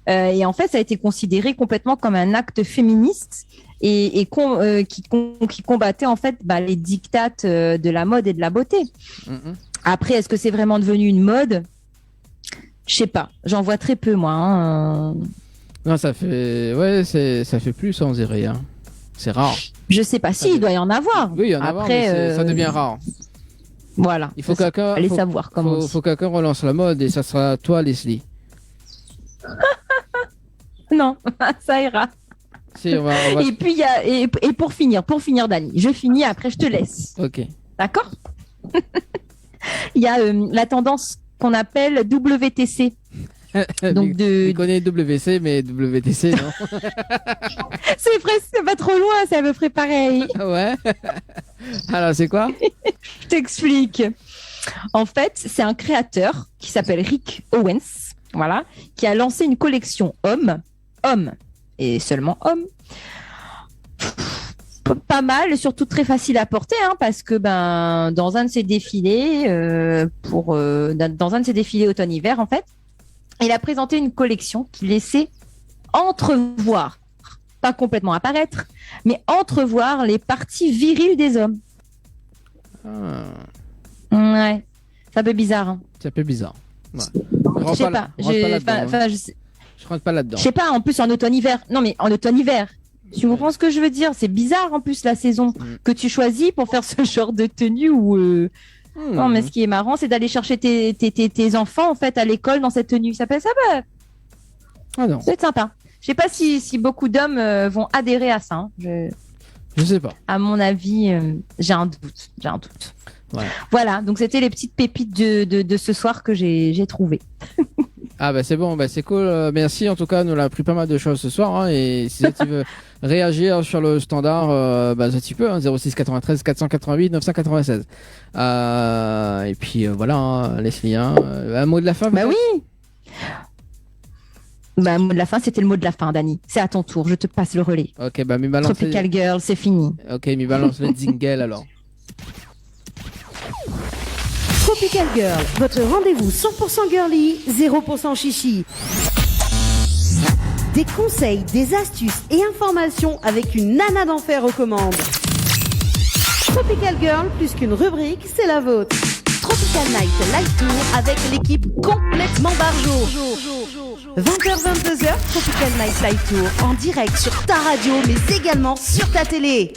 Et en fait, ça a été considéré complètement comme un acte féministe qui combattait en fait les dictates de la mode et de la beauté. Mhm. Après, est-ce que c'est vraiment devenu une mode? Je sais pas. J'en vois très peu, moi. Hein. Non, ça fait plus, on dirait. Hein. C'est rare. Je sais pas. Si, il doit y en avoir. Oui, il y en a Après, marre, mais ça devient rare. Voilà. Il faut quelqu'un. Allez savoir comment. on dit. Faut quelqu'un relance la mode et ça sera toi, Leslie. Non, ça ira. Si, on va... Et puis, et pour finir, Dani, je finis, après je te laisse. Ok. D'accord? Il y a la tendance qu'on appelle WTC. Donc Je connais WC, mais WTC, non. C'est presque pas trop loin, c'est à peu près pareil. Ouais. Alors, c'est quoi? Je t'explique. En fait, c'est un créateur qui s'appelle Rick Owens, voilà, qui a lancé une collection homme et seulement homme, pas mal et surtout très facile à porter, hein, parce que dans un de ses défilés, dans un de ses défilés automne-hiver, en fait, il a présenté une collection qui laissait entrevoir, pas complètement apparaître, mais entrevoir les parties viriles des hommes. Ouais, c'est un peu bizarre. Hein. C'est un peu bizarre. Ouais. Je sais pas. Je rentre pas là-dedans. Je sais pas, en plus en automne-hiver. Non, mais en automne-hiver. Tu comprends ce que je veux dire? C'est bizarre en plus la saison que tu choisis pour faire ce genre de tenue où. Non, mais ce qui est marrant, c'est d'aller chercher tes enfants en fait à l'école dans cette tenue. Ça peut. Ah non. C'est sympa. Je sais pas si beaucoup d'hommes vont adhérer à ça. Hein. Je sais pas. À mon avis, j'ai un doute. Ouais. Voilà, donc c'était les petites pépites de ce soir que j'ai trouvées. Ah bah c'est bon, bah c'est cool. Merci en tout cas, nous on a appris pas mal de choses ce soir. Hein, et si tu veux réagir sur le standard, ça tu peux, hein, 06 93 488 996. Et puis voilà, hein, Leslie, un mot de la fin. Bah oui. Bah, mot de la fin, c'était le mot de la fin, Dani. C'est à ton tour, je te passe le relais. Ok, bah mi balance. Tropical Girl, c'est fini. Ok, mi balance le jingle alors. Tropical Girl, votre rendez-vous 100% girly, 0% chichi. Des conseils, des astuces et informations avec une nana d'enfer aux commandes. Tropical Girl, plus qu'une rubrique, c'est la vôtre. Tropical Night Live Tour avec l'équipe complètement barjo. 20h-22h, Tropical Night Live Tour en direct sur ta radio mais également sur ta télé.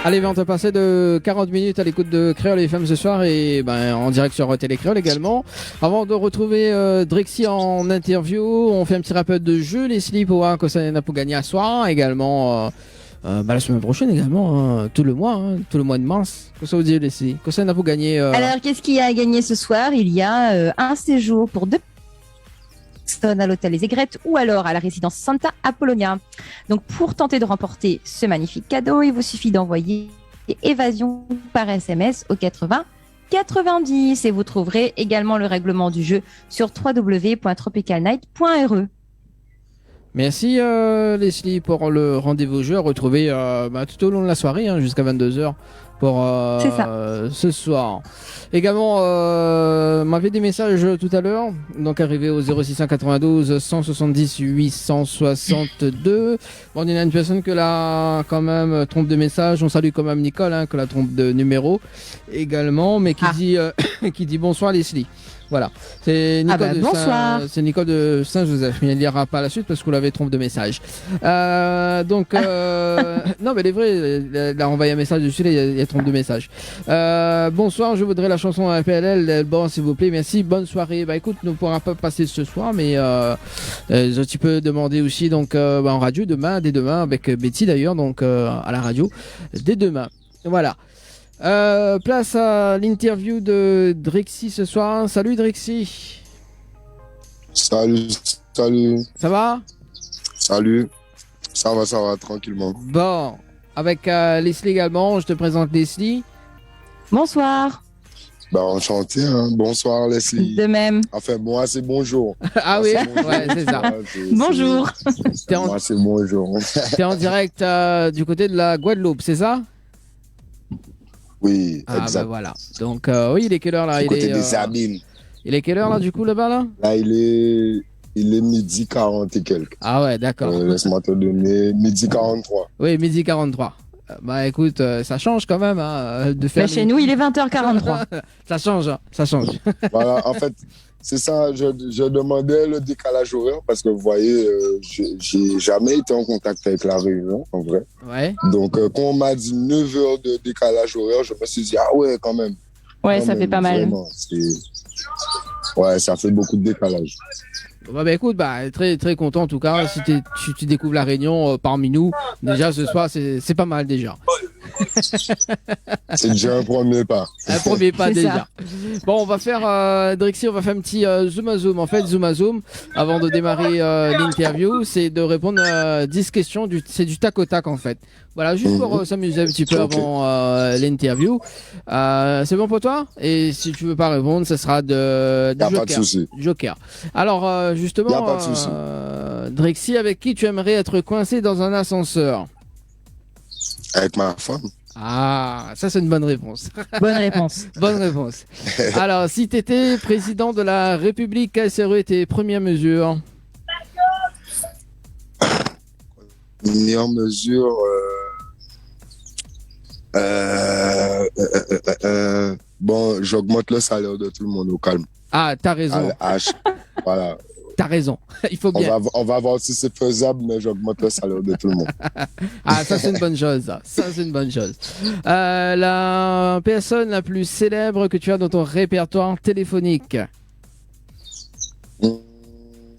Allez, on va passer de 40 minutes à l'écoute de Créole FM ce soir et en direct sur Télé Créole également. Avant de retrouver Drexy en interview, on fait un petit rappel de jeu, Leslie, pour voir que ça n'a pas gagné à soir également. La semaine prochaine également, tout le mois de mars. Qu'est-ce que ça veut dire, Leslie? Que ça n'a pas gagné. Alors, qu'est-ce qu'il y a à gagner ce soir? Il y a un séjour pour 2 personnes à l'hôtel Les Aigrettes ou alors à la résidence Santa Apollonia. Donc, pour tenter de remporter ce magnifique cadeau, il vous suffit d'envoyer Évasion par SMS au 80 90 et vous trouverez également le règlement du jeu sur www.tropicalnight.re. Merci Leslie pour le rendez-vous jeu à retrouver tout au long de la soirée jusqu'à 22h pour ce soir. Également, m'avait des messages tout à l'heure, donc arrivé au 0692 170 862. Bon, il y a une personne que la quand même trompe de message. On salue quand même Nicole, que la trompe de numéro également, mais qui dit bonsoir Leslie. Voilà, c'est Nicole, c'est Nicole de Saint-Joseph. Il ne lira pas la suite parce qu'on l'avait trompé de message. Non, mais il est vrai, il a envoyé un message dessus, il y a trompe de message. Bonsoir, je voudrais la chanson à PLL. Bon, s'il vous plaît, merci. Bonne soirée. Bah écoute, nous ne pourrons pas passer ce soir, mais tu peux demander aussi donc en radio dès demain avec Betty d'ailleurs, donc à la radio dès demain. Voilà. Place à l'interview de Drexy ce soir. Salut Drexy. Salut. Ça va? Salut. Ça va, tranquillement. Bon, avec Leslie également, je te présente Leslie. Bonsoir. Enchanté, Bonsoir Leslie. De même. Enfin, moi c'est bonjour. Ah oui, ouais, c'est ça. Bonjour. Moi c'est bonjour. T'es en direct du côté de la Guadeloupe, c'est ça? Oui, Ah exact. voilà. Donc oui, il est quelle heure là? Du côté des Abîmes. Il est quelle heure là du coup là-bas là? Là il est 12h40 et quelques. Ah ouais, d'accord. Laisse-moi te donner 12h43. Oui, 12h43. Écoute, ça change quand même de faire. Chez nous, il est 20h43. Ça change. Voilà, en fait, c'est ça. Je demandais le décalage horaire parce que vous voyez, j'ai jamais été en contact avec la Réunion, en vrai. Ouais. Donc, quand on m'a dit 9 heures de décalage horaire, je me suis dit, ah ouais, quand même. Ouais, ça fait pas mal. Vraiment, ouais, ça fait beaucoup de décalage. Écoute, très très content en tout cas. Si tu découvres la Réunion parmi nous, déjà ce soir c'est pas mal déjà. C'est déjà un premier pas. Un premier pas déjà. Ça. Bon, on va faire Drexy, on va faire un petit zoom à zoom. En fait, zoom à zoom, avant de démarrer l'interview, c'est de répondre à 10 questions. C'est du tac au tac en fait. Voilà, juste pour s'amuser un petit peu avant l'interview. C'est bon pour toi? Et si tu veux pas répondre, ça sera de Joker. Pas de souci. Joker. Alors justement, y a pas de souci. Drexy, avec qui tu aimerais être coincé dans un ascenseur? Avec ma femme. Ah, ça c'est une bonne réponse. Bonne réponse. Bonne réponse. Alors, si tu étais président de la République, quelles seraient tes premières mesures? Première mesure. Bon, j'augmente le salaire de tout le monde au calme. Ah, t'as raison. Voilà. T'as raison. Il faut bien. On va voir si c'est faisable, mais j'augmente le salaire de tout le monde. Ah, ça c'est une bonne chose. Ça c'est une bonne chose. La personne la plus célèbre que tu as dans ton répertoire téléphonique?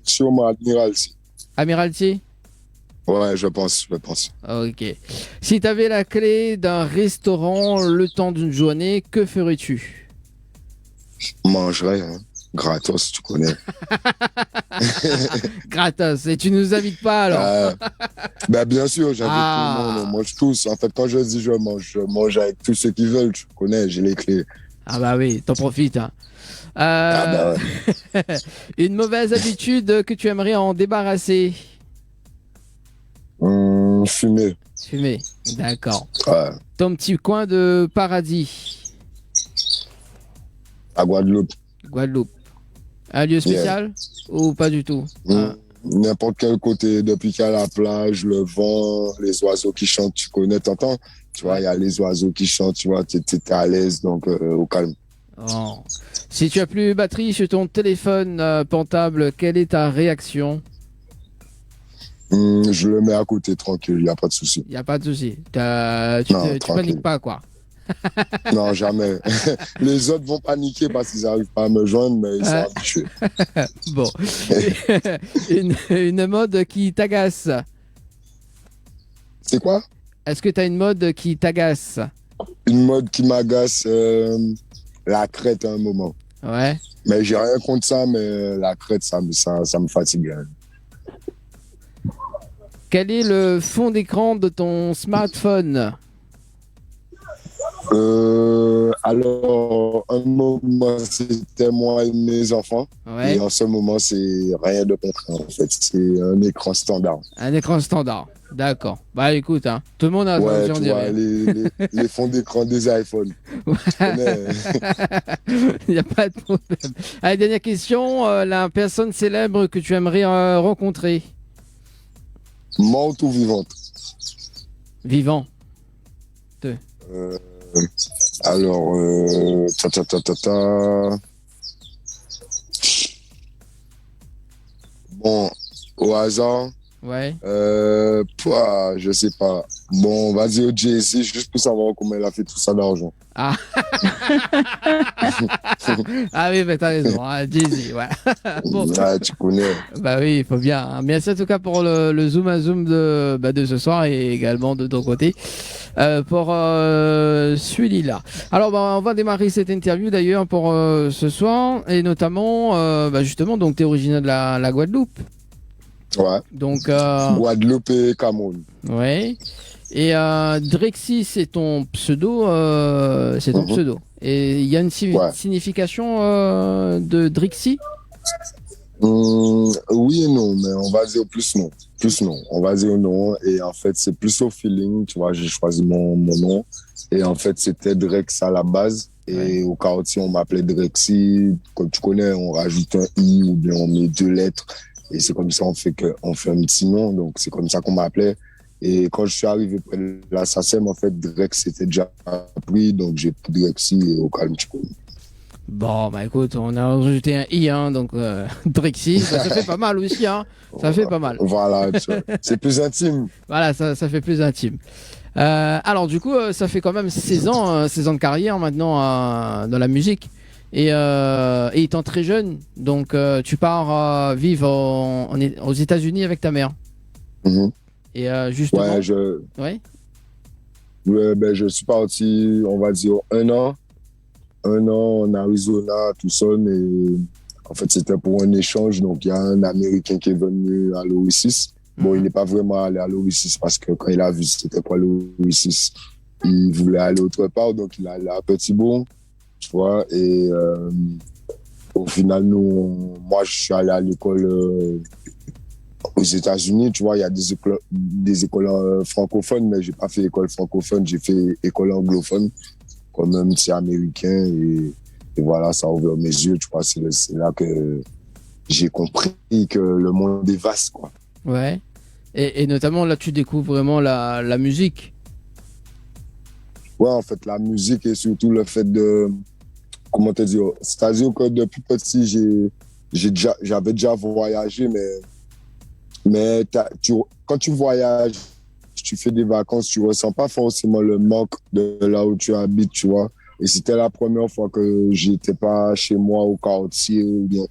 Sûrement Admiralty. Admiralty? Ouais, je pense. Ok. Si tu avais la clé d'un restaurant le temps d'une journée, que ferais-tu? Mangerais, hein. Gratos, tu connais. Gratos. Et tu nous invites pas alors? Ben bien sûr, j'invite tout le monde, on mange tous. En fait, quand je dis je mange avec tous ceux qui veulent, tu connais, j'ai les clés. Ah bah oui, t'en profites. Hein. Ouais. Une mauvaise habitude que tu aimerais en débarrasser? Fumer. Fumer, d'accord. Ouais. Ton petit coin de paradis? À Guadeloupe. Guadeloupe. Un lieu spécial ou pas du tout? N'importe quel côté, depuis qu'il y a la plage, le vent, les oiseaux qui chantent, tu connais, t'entends? Tu vois, il y a les oiseaux qui chantent, tu vois, t'es à l'aise, donc au calme. Oh. Si tu as plus batterie sur ton téléphone portable, quelle est ta réaction? Je le mets à côté, tranquille, il n'y a pas de souci. Il n'y a pas de souci. Tu paniques pas, quoi. Non, jamais. Les autres vont paniquer parce qu'ils n'arrivent pas à me joindre, mais ils sont habitués. Bon. une mode qui t'agace? C'est quoi? Est-ce que tu as une mode qui t'agace? Une mode qui m'agace, la crête à un moment. Ouais. Mais j'ai rien contre ça, mais la crête, ça me fatigue. Quel est le fond d'écran de ton smartphone? Alors, un moment, c'était moi et mes enfants. Ouais. Et en ce moment, c'est rien de contraire, en fait. C'est un écran standard. Un écran standard. D'accord. Bah écoute, hein, tout le monde a ouais, on tu vois, les fonds d'écran des iPhones. Il n'y a pas de problème. Allez, dernière question. La personne célèbre que tu aimerais rencontrer? Morte ou vivante? Vivant. Alors, Bon, au hasard. Ouais. Je sais pas. Bon, on va dire Jay-Z juste pour savoir comment il a fait tout ça d'argent. Ah. Ah oui, mais t'as raison, hein, Jay-Z, ouais. Bon. Ouais, tu connais. Bah oui, il faut bien. Hein. Merci en tout cas pour le zoom à zoom de ce soir et également de ton côté pour celui-là. Alors, on va démarrer cette interview d'ailleurs pour ce soir et notamment, justement, donc tu es originaire de la Guadeloupe. Ouais. Donc, Guadeloupe et Cameroun. Ouais. Et Drexy, c'est ton pseudo. Pseudo. Et il y a une signification de Drexy? Oui et non, mais on va dire plus non. Plus non. On va dire non. Et en fait, c'est plus au feeling. Tu vois, j'ai choisi mon nom. Et en fait, c'était Drex à la base. Et au quartier, on m'appelait Drexy. Comme tu connais, on rajoute un I ou bien on met 2 lettres. Et c'est comme ça on fait un petit nom. Donc, c'est comme ça qu'on m'appelait. Et quand je suis arrivé près de la SACEM, en fait, Drex était déjà pris. Donc, j'ai pris Drexy et au calme, tu connais. Bon, bah écoute, on a rajouté un I, hein, donc Drexy, ça fait pas mal aussi, hein. Ça fait pas mal. Voilà, c'est plus intime. Voilà, ça fait plus intime. Alors, du coup, ça fait quand même 16 ans de carrière maintenant dans la musique. Et étant très jeune, donc tu pars vivre aux États-Unis avec ta mère. Mm-hmm. Et justement. Ouais, je suis parti, on va dire, un an en Arizona, tout seul. Et en fait, c'était pour un échange. Donc, il y a un Américain qui est venu à l'OI6. Bon, il n'est pas vraiment allé à l'OI6 parce que quand il a vu c'était quoi l'OI6, il voulait aller autre part. Donc, il est allé à Petit-Bourg. Tu vois, et au final, moi, je suis allé à l'école aux États-Unis, tu vois, il y a des écoles francophones, mais j'ai pas fait école francophone, j'ai fait école anglophone, comme un petit américain, et voilà, ça a ouvert mes yeux, tu vois, c'est là que j'ai compris que le monde est vaste, quoi. Ouais. Et notamment, là, tu découvres vraiment la musique. Ouais, en fait, la musique et surtout le fait de, comment te dire, c'est-à-dire que depuis petit, j'avais déjà voyagé, mais quand tu voyages, tu fais des vacances, tu ressens pas forcément le manque de là où tu habites, tu vois. Et c'était la première fois que j'étais pas chez moi au quartier ou bien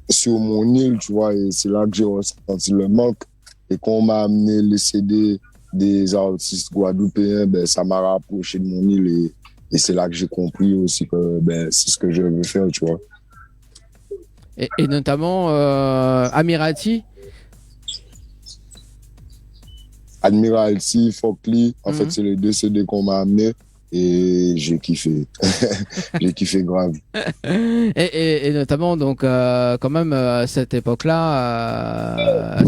sur mon île, tu vois. Et c'est là que j'ai ressenti le manque. Et quand on m'a amené les CD des artistes guadeloupéens, ben, ça m'a rapproché de mon île. Et c'est là que j'ai compris aussi que ben, c'est ce que je veux faire, tu vois. Et notamment Amirati. Admiralty, Folkly, en fait, c'est les 2 CD qu'on m'a amenés et j'ai kiffé. J'ai kiffé grave. Et notamment, donc, quand même, à cette époque-là,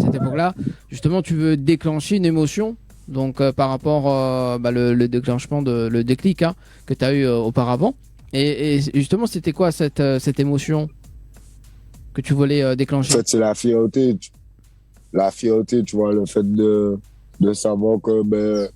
justement, tu veux déclencher une émotion, donc, par rapport le déclenchement, le déclic que tu as eu auparavant. Et justement, c'était quoi cette émotion que tu voulais déclencher? En fait, c'est la fierté. La fierté, tu vois, le fait de savoir que ben,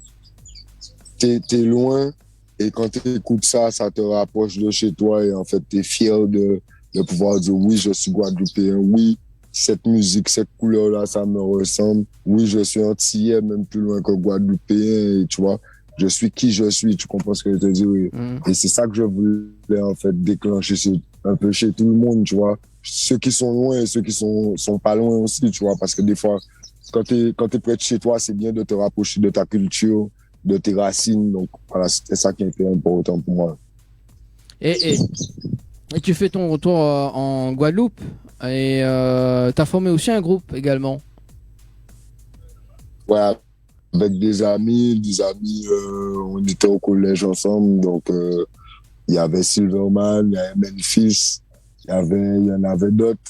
t'es loin et quand tu écoutes ça, ça te rapproche de chez toi et en fait, t'es fier de pouvoir dire oui, je suis guadeloupéen, oui, cette musique, cette couleur-là, ça me ressemble, oui, je suis antillais, même plus loin que guadeloupéen et tu vois, je suis qui je suis, tu comprends ce que je te dis, oui. Et c'est ça que je voulais en fait déclencher un peu chez tout le monde, tu vois, ceux qui sont loin et ceux qui sont pas loin aussi, tu vois, parce que des fois, quand t'es près de chez toi, c'est bien de te rapprocher de ta culture, de tes racines. Donc, voilà, c'était ça qui était important pour moi. Et tu fais ton retour en Guadeloupe et t'as formé aussi un groupe également. Ouais, avec des amis, on était au collège ensemble. Donc, il y avait Silverman, il y avait Memphis, il y en avait d'autres.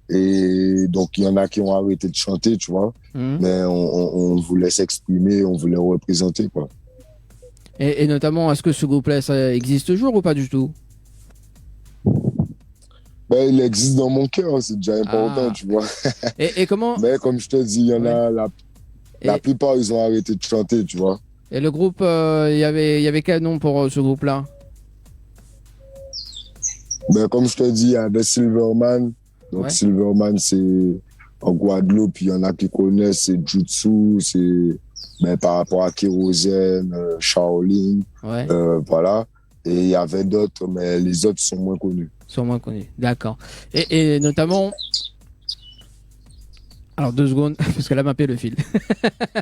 Et donc, il y en a qui ont arrêté de chanter, tu vois. Mais on voulait s'exprimer, on voulait représenter, quoi. Et notamment, est-ce que ce groupe-là, ça existe toujours ou pas du tout? Ben, il existe dans mon cœur, c'est déjà important, tu vois. Et comment... Mais comme je te dis, il y en a, la plupart, ils ont arrêté de chanter, tu vois. Et le groupe, il y avait quel nom pour ce groupe-là? Ben, comme je te dis, il y avait Silverman. Donc, Silverman, c'est en Guadeloupe, il y en a qui connaissent, c'est Jutsu, c'est ben, par rapport à Kérosène, Shaolin, voilà. Et il y avait d'autres, mais les autres sont moins connus. D'accord. Et notamment... Alors 2 secondes, parce que là, m'a le fil.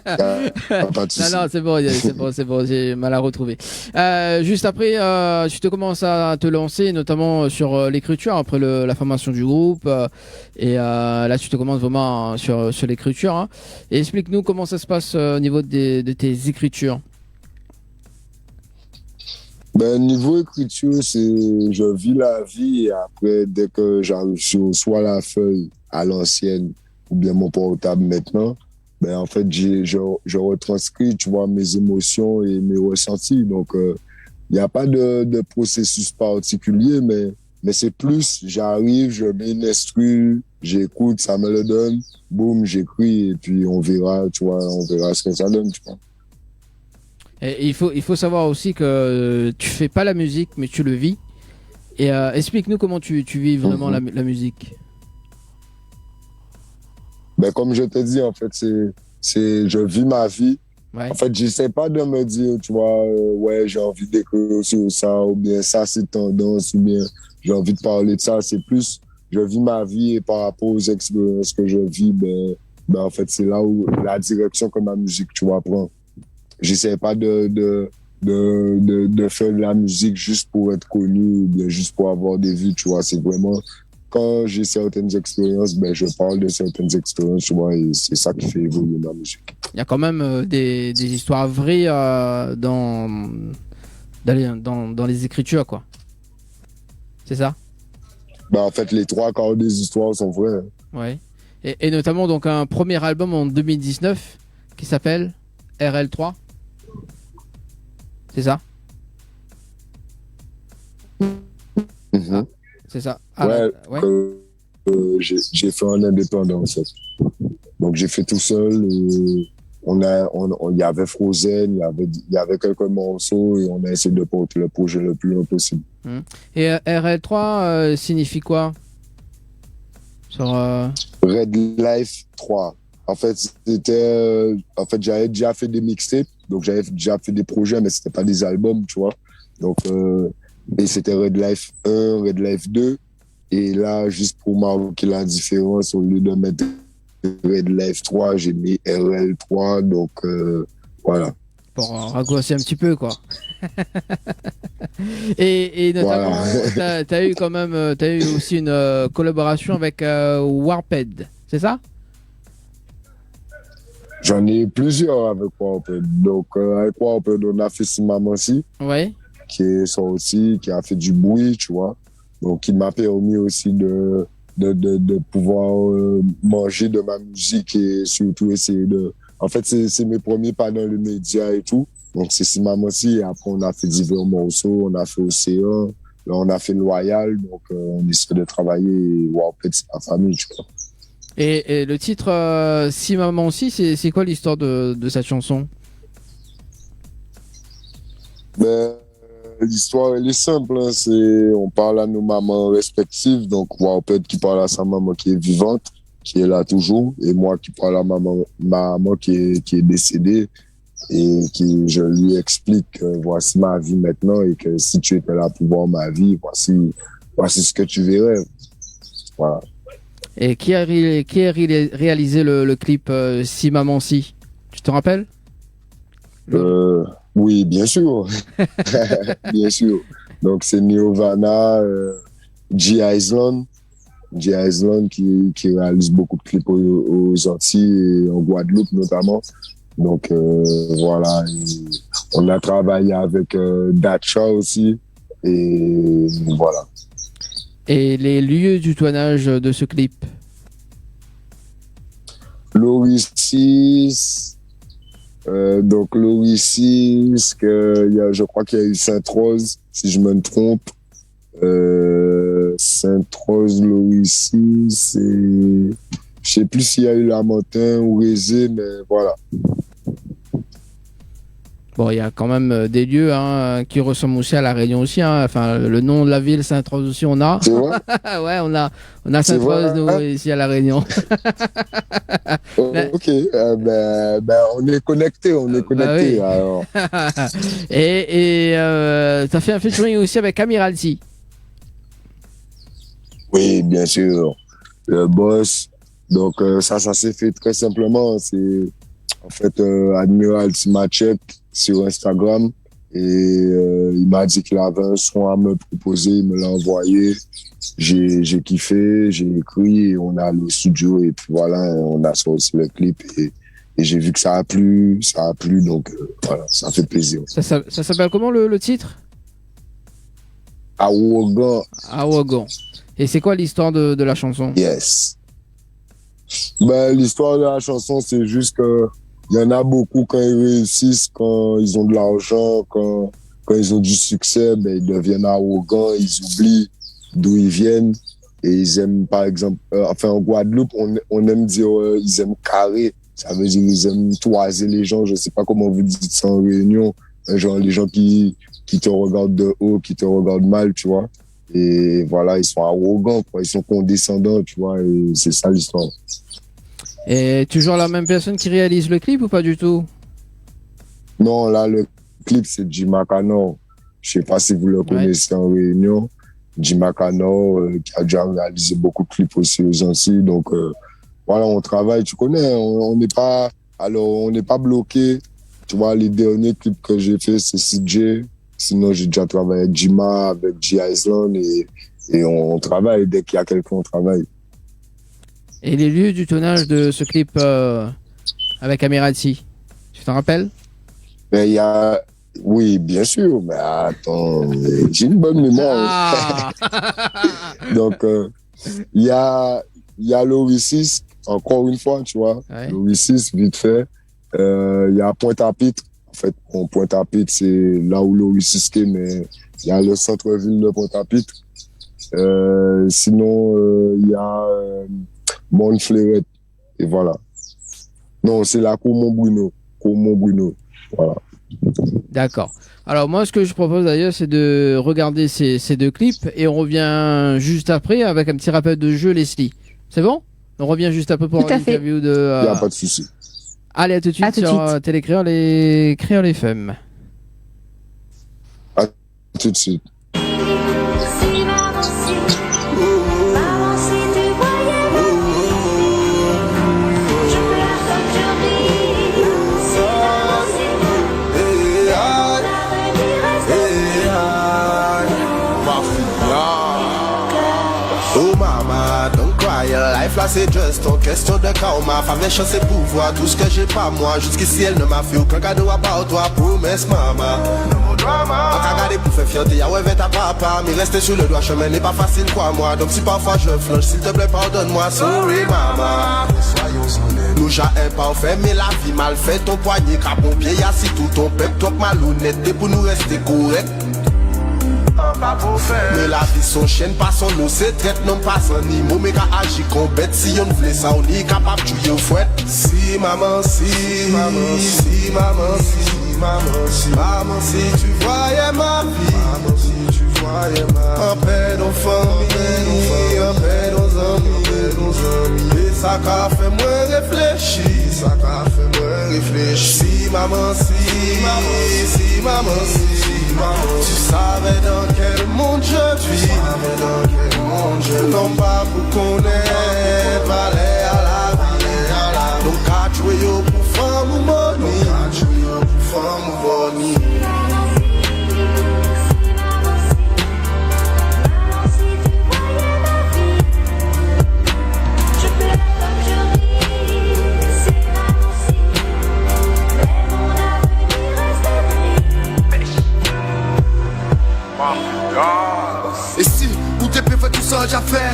Non, c'est bon, j'ai mal à retrouver. Juste après, tu commences à te lancer, notamment sur l'écriture, après la formation du groupe. Et là, tu te commences vraiment sur l'écriture. Hein. Et explique-nous comment ça se passe au niveau de tes écritures. Ben, niveau écriture, je vis la vie et après, dès que j'arrive sur soit la feuille à l'ancienne, ou bien mon portable maintenant, ben en fait, je retranscris, tu vois, mes émotions et mes ressentis. Donc, il n'y a pas de processus particulier, mais c'est plus, j'arrive, je mets une instru, j'écoute, ça me le donne, boum, j'écris et puis on verra, tu vois, on verra ce que ça donne, tu vois. Et il faut savoir aussi que tu fais pas la musique, mais tu le vis. Et explique-nous comment tu vis vraiment la musique. Ben, comme je te dis, en fait, je vis ma vie. Ouais. En fait, j'essaie pas de me dire, tu vois, ouais, j'ai envie d'écrire sur ça, ou bien ça, c'est tendance, ou bien j'ai envie de parler de ça. C'est plus, je vis ma vie et par rapport aux expériences que je vis, ben en fait, c'est là où la direction que ma musique, tu vois, prend. J'essaie pas de faire de la musique juste pour être connu, ou bien juste pour avoir des vues, tu vois. C'est vraiment... Quand j'ai certaines expériences, ben, je parle de certaines expériences, tu vois, et c'est ça qui fait évoluer ma musique. Il y a quand même des histoires vraies dans les écritures, quoi. C'est ça? Ben, en fait, les 3 quarts des histoires sont vraies. Hein. Ouais. Et notamment donc un premier album en 2019 qui s'appelle RL3. C'est ça? Mhm. C'est ça. Ouais. J'ai fait en indépendant en fait. Donc j'ai fait tout seul. Il y avait Frozen, il y avait quelques morceaux et on a essayé de porter le projet le plus loin possible. Et RL3 signifie quoi? Sur Red Life 3. En fait, j'avais déjà fait des mixtapes, donc j'avais déjà fait des projets, mais c'était pas des albums, tu vois. Donc, et c'était Red Life 1, Red Life 2. Et là, juste pour marquer la différence, au lieu de mettre Red Life 3, j'ai mis RL3, donc voilà. Pour raccourcir un petit peu, quoi. et notamment, voilà. t'as eu quand même, t'as eu aussi une collaboration avec Warped, c'est ça? J'en ai plusieurs avec Warped. Donc avec Warped, on a fait Simamansi, ouais, qui est sorti, qui a fait du bruit, tu vois. Donc qui m'a permis aussi de pouvoir manger de ma musique et surtout essayer de... En fait, c'est mes premiers pas dans le média et tout. Donc, c'est Simamansi. Et après, on a fait divers morceaux. On a fait Océan. Là, on a fait Loyal. Donc, on essaie de travailler. Warped, c'est la famille, tu vois. Et le titre Simamansi, c'est quoi l'histoire de cette chanson? Ben, l'histoire, elle est simple. Hein. On parle à nos mamans respectives. Donc, Warped qui parle à sa maman qui est vivante, qui est là toujours, et moi qui parle à ma maman qui est décédée, et je lui explique que voici ma vie maintenant, et que si tu étais là pour voir ma vie, voici ce que tu verrais. Voilà. Et qui a réalisé le clip Simamansi? Tu te rappelles? Oui, bien sûr. Bien sûr. Donc, c'est Neovana, G-Island qui réalise beaucoup de clips aux Antilles et en Guadeloupe notamment. Donc voilà, on a travaillé avec Dacha aussi et voilà. Et les lieux du tournage de ce clip? Loricis, donc Loricis, je crois qu'il y a eu Sainte-Rose, si je me trompe. Sainte-Rose, Loricis, et je sais plus s'il y a eu Lamentin ou Rézé, mais voilà. Bon, il y a quand même des lieux qui ressemblent aussi à La Réunion aussi. Enfin, le nom de la ville, Sainte-Rose aussi, on a. C'est vrai? Ouais, on a Sainte-Rose, nous, ici à La Réunion. Ok, on est connectés, Bah oui. alors. Et t'as fait un featuring aussi avec Amiralty. Oui, bien sûr. Le boss. Donc, ça s'est fait très simplement. C'est, en fait, Admiralty m'a check sur Instagram et il m'a dit qu'il avait un son à me proposer. Il me l'a envoyé. J'ai kiffé, j'ai écrit et on a allé au studio et puis voilà, on a sorti le clip et j'ai vu que ça a plu. Donc, voilà, ça fait plaisir. Ça s'appelle comment le titre? Awogan. Awogan. Et c'est quoi l'histoire de la chanson? Yes. Ben, l'histoire de la chanson, c'est juste que il y en a beaucoup quand ils réussissent, quand ils ont de l'argent, quand ils ont du succès, ben, ils deviennent arrogants, ils oublient d'où ils viennent et ils aiment, par exemple, en Guadeloupe, on aime dire, ils aiment carrer. Ça veut dire ils aiment toiser les gens. Je sais pas comment vous dites ça en Réunion. Genre, les gens qui te regardent de haut, qui te regardent mal, tu vois. Et voilà, ils sont arrogants, quoi. Ils sont condescendants, tu vois, et c'est ça l'histoire. Et toujours la même personne qui réalise le clip ou pas du tout? Non, là, le clip, c'est Jima Kanor. Je sais pas si vous le connaissez en Réunion. Jima Kanor, qui a déjà réalisé beaucoup de clips aussi aux Antilles. Donc, voilà, on travaille, tu connais, on n'est pas bloqué. Tu vois, les derniers clips que j'ai fait, c'est CJ. Sinon, j'ai déjà travaillé avec Jima, avec G-Island et on travaille. Dès qu'il y a quelqu'un, on travaille. Et les lieux du tournage de ce clip avec Amiralty, tu t'en rappelles? Oui, bien sûr, mais attends, j'ai une bonne mémoire. Donc, il y a Loricis encore une fois, tu vois, Ouais. Louis VI, vite fait. Il y a Pointe-à-Pitre. En fait, Pointe-à-Pitre, c'est là où Louis VI était, mais il y a le centre-ville de Pointe-à-Pitre. Sinon, il y a Montfleuret. Et voilà. Non, c'est la Cour-Montbruno. Voilà. D'accord. Alors moi, ce que je propose d'ailleurs, c'est de regarder ces deux clips et on revient juste après avec un petit rappel de jeu, Leslie. C'est bon? On revient juste après pour Tout à fait. l'interview de... Il n'y a pas de souci. Allez, à tout de suite À tout de sur suite. Télécréole et Créole FM. Tout de suite. Si maman, si tu voyais ma vie, je pleure comme je ris. Si maman, si l'avenir reste Oh mama, don't cry, your life là c'est juste une question de karma. Femme chance et pouvoir, tout ce que j'ai pas moi. Jusqu'ici elle ne m'a fait aucun cadeau à part toi, promesse mama. Quand t'as gardé pour faire fierté, y'a ouais ta papa. Mais rester sur le doigt chemin n'est pas facile quoi moi. Donc si parfois je flanche, s'il te plaît pardonne-moi. Sorry mama. Nous j'ai imparfait, mais la vie mal fait. Ton poignet crapompier, y'a si tout ton pep, toi malhonnête. T'es pour nous rester correct. Mais la vie son chaîne, pas son nous c'est traite, non pas son niveau. Mais qu'à agir qu'on bête, si on voulait ça, on est capable de jouer au fouet. Si maman, si maman, si maman, si maman, si maman, si tu voyais ma vie, maman, si tu voyais ma en paix nos familles, en paix nos amis, et ça qu'a fait moi réfléchir, ça qu'a fait moi réfléchir. Si maman, si maman, si maman, si tu savais dans quel monde je vis, non pas pour connaître, valait à la vie. Donc à jouer au pour femme ou money, je pleure comme je ris. Si maman, si mais mon avenir reste gris. Et si, ou t'es fait tout ça j'ai fait,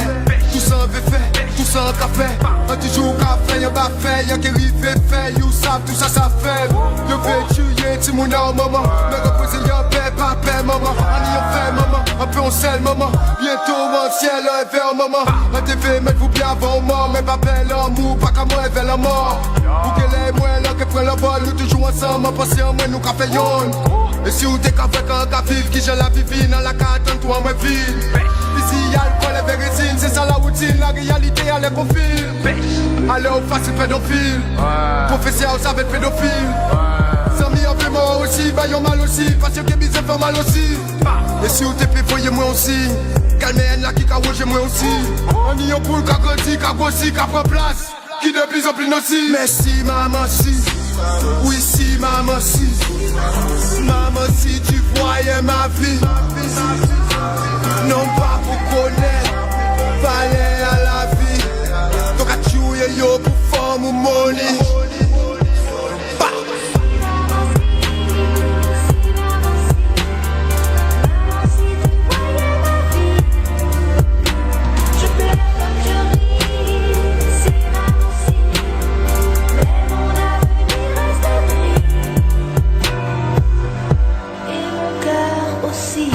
tout ça avait fait, tout ça qu'a fait. Un petit jour qu'a fait, y'a pas fait, y'a qui rive fait, you savent tout ça ça fait. Yo fait tuer, ti mon au maman, mais reposer y'a paix, pas paix maman. On y en fait maman, un peu on sel maman. Bientôt mon ciel est vers maman. La TV met vous bien avant mort, mais pas belle l'amour, pas qu'à moi vers la mort. Ou qu'elle est moins là, qu'elle prend la balle, nous toujours ensemble, en passé en moi nous qu'a fait yon. Et si ou t'es qu'à faire un gars vif, qui j'ai la vie dans la carte, en toi moi ville. Ici y'a le col et vérésine, c'est ça la routine, la réalité elle est confine. Allez au facile pédophile, professeur vous savez pédophile. Sans mis en fait moi aussi, bah y'en mal aussi, parce que bise fait mal aussi. Et si ou t'es fait voyez moi aussi, calmez là qui qu'a rouge moi aussi. On y en poule qu'a grandi, qu'a grossi, qu'a pris place, qui de plus en plus nocif. Mais si maman si, oui si maman si, maman si tu voyais ma vie, non pas pour connaître, fallait à la vie. Donc à tuer yo pour femme ou money. Je pleure comme je ris. Si maman, si mais mon avenir reste gris. Et mon cœur aussi.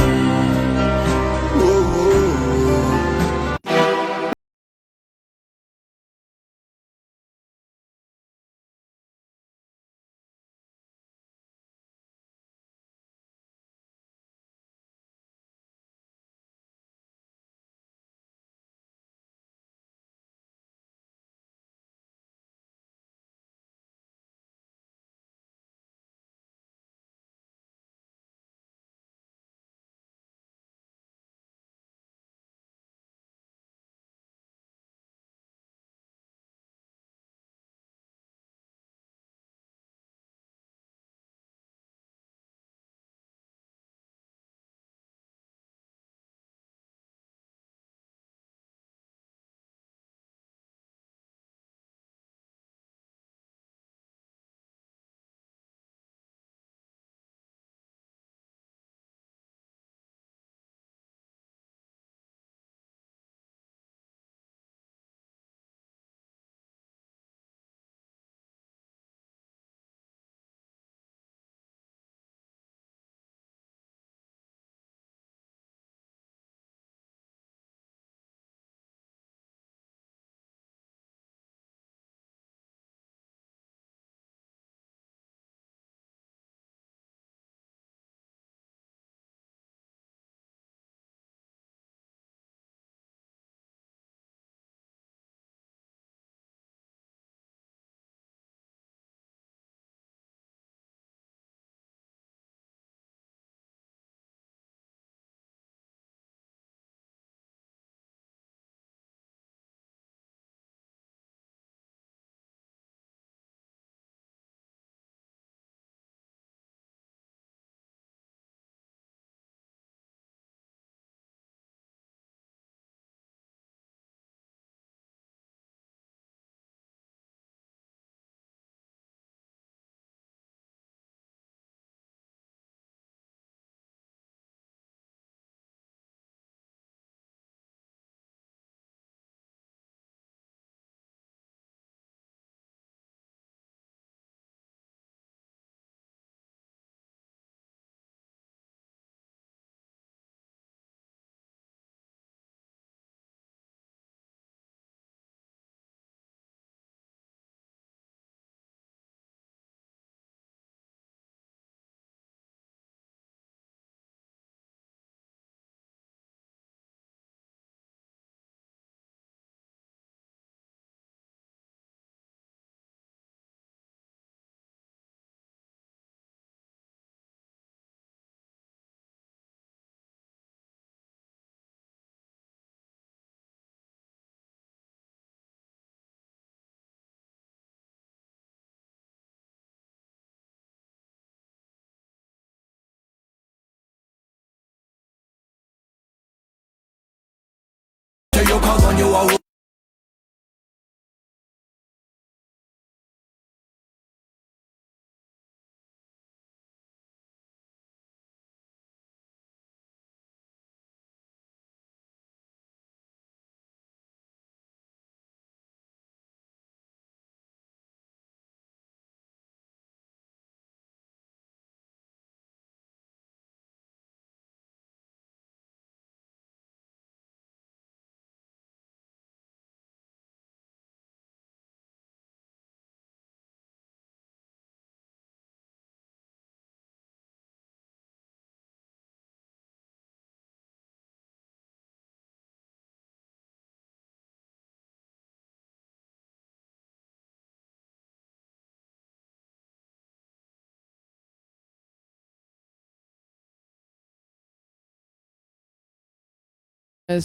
carbon, you are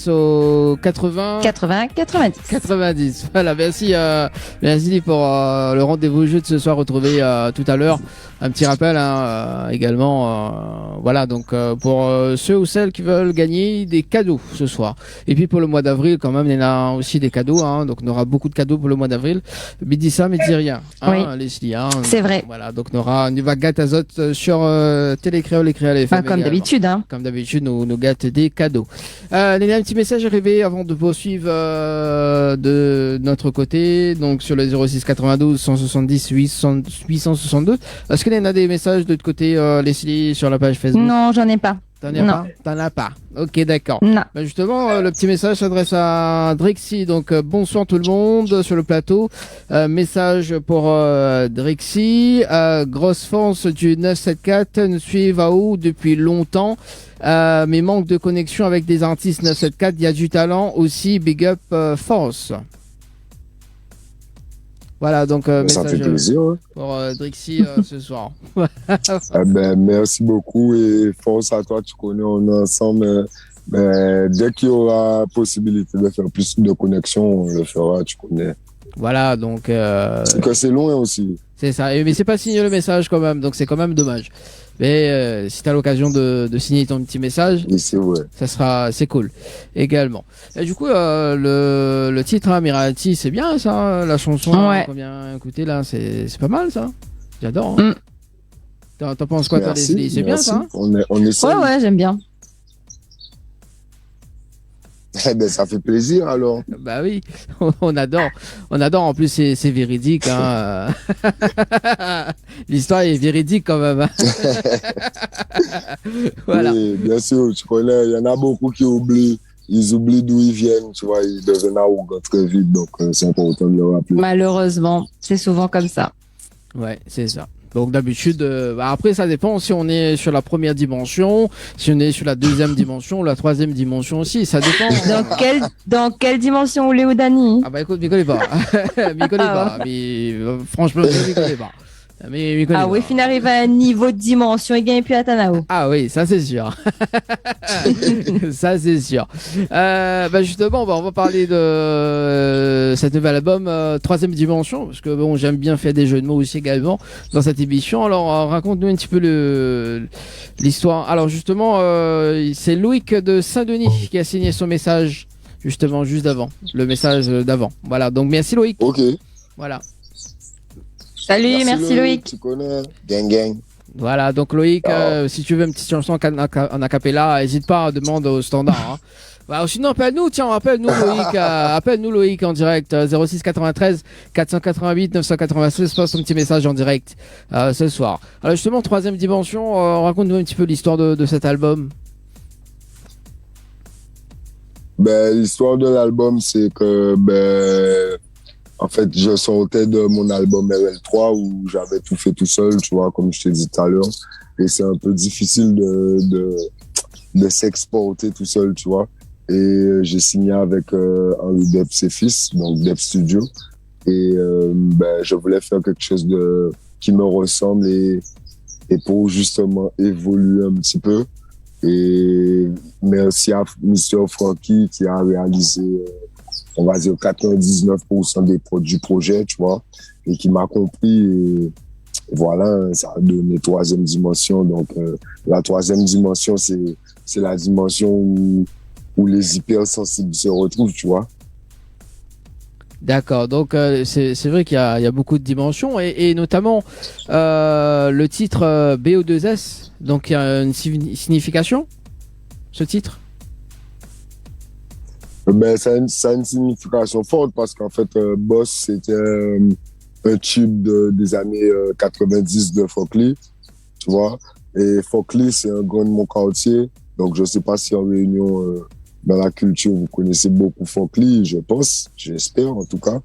Au 80 90. 90. Voilà, merci pour le rendez-vous jeu de ce soir retrouvé tout à l'heure. Un petit rappel également, voilà, donc pour ceux ou celles qui veulent gagner des cadeaux ce soir. Et puis pour le mois d'avril, quand même, il y en a aussi des cadeaux, donc on aura beaucoup de cadeaux pour le mois d'avril. Midi ça, midi rien, oui. Leslie. C'est vrai. Voilà, donc on aura une vague gâte azote sur Télécréole et Créole FM. Comme d'habitude, Comme d'habitude, nous gâte des cadeaux. Il y a un petit message arrivé avant de poursuivre de notre côté, donc sur le 06 92 170 862. Est-ce qu'il y en a des messages de l'autre côté, Leslie, sur la page Facebook? Non, j'en ai pas. T'en as pas. Ok, d'accord. Non. Bah justement, le petit message s'adresse à Drexy. Donc, bonsoir tout le monde sur le plateau. Message pour Drexy. Grosse France du 974 nous suivent à haut depuis longtemps. Mais manque de connexion avec des artistes 974. Il y a du talent aussi. Big up France. Voilà, donc Ça message fait plaisir. Hein. pour Drexy ce soir. Merci beaucoup et force à toi. Tu connais, on est ensemble. Mais dès qu'il y aura possibilité de faire plus de connexions, on le fera, tu connais. Voilà, donc... C'est que c'est loin aussi. C'est ça, mais c'est pas signé le message quand même, donc c'est quand même dommage. Mais si t'as l'occasion de signer ton petit message, oui, c'est vrai. C'est cool également. Et du coup, le titre Amirati, c'est bien ça, la chanson qu'on vient écouter là, c'est pas mal ça. J'adore. Hein. T'en penses quoi, toi, Leslie? C'est bien ça. On est ouais, j'aime bien. Eh ben, ça fait plaisir alors. Bah oui, on adore. En plus, c'est véridique. Hein. L'histoire est véridique quand même. Hein. Voilà. Oui, bien sûr, tu connais. Il y en a beaucoup qui oublient. Ils oublient d'où ils viennent. Tu vois, ils deviennent arrogants très vite. Donc, c'est important de le rappeler. Malheureusement, c'est souvent comme ça. Ouais, c'est ça. Donc d'habitude, après ça dépend si on est sur la première dimension, si on est sur la deuxième dimension, la troisième dimension aussi, ça dépend. Dans quelle dimension, Léo Dani? Ah bah écoute, m'y connais pas. Mais franchement, je m'y connais pas. Oui, il arrive à un niveau de dimension et gagne plus à Tanao. Ah oui, ça c'est sûr. Ça c'est sûr. Justement, on va parler de cet nouvel album Troisième Dimension, parce que bon, j'aime bien faire des jeux de mots aussi également dans cette émission. Alors raconte-nous un petit peu l'histoire. Alors justement, c'est Loïc de Saint-Denis qui a signé son message justement juste avant, le message d'avant. Voilà, donc merci Loïc. Ok. Voilà. Salut, merci Loïc. Tu connais, gang. Voilà, donc Loïc, si tu veux une petite chanson en acapella, n'hésite pas, demande au standard. Hein. Bah, sinon, appelle-nous Loïc, appelle-nous Loïc en direct, 06 93 488 996, passe un petit message en direct ce soir. Alors justement, troisième dimension, raconte-nous un petit peu l'histoire de cet album. L'histoire de l'album, c'est que en fait, je sortais de mon album RL3 où j'avais tout fait tout seul, tu vois, comme je t'ai dit tout à l'heure. Et c'est un peu difficile de s'exporter tout seul, tu vois. Et j'ai signé avec Henri Depp, ses fils, donc Depp Studio. Et je voulais faire quelque chose qui me ressemble et pour justement évoluer un petit peu. Et merci à Mr. Frankie qui a réalisé... on va dire 99% du projet, tu vois, et qui m'a compris. Et voilà, ça a donné troisième dimension. Donc, la troisième dimension, c'est la dimension où où les hypersensibles se retrouvent, tu vois. D'accord, donc c'est vrai qu'il y a beaucoup de dimensions et notamment le titre BO2S, donc il y a une signification, ce titre? Ben, ça a une signification forte parce qu'en fait, Boss, c'était un tube des années 90 de Fockley, tu vois. Et Fockley, c'est un grand de mon quartier. Donc, je sais pas si en Réunion, dans la culture, vous connaissez beaucoup Fockley, je pense, j'espère en tout cas.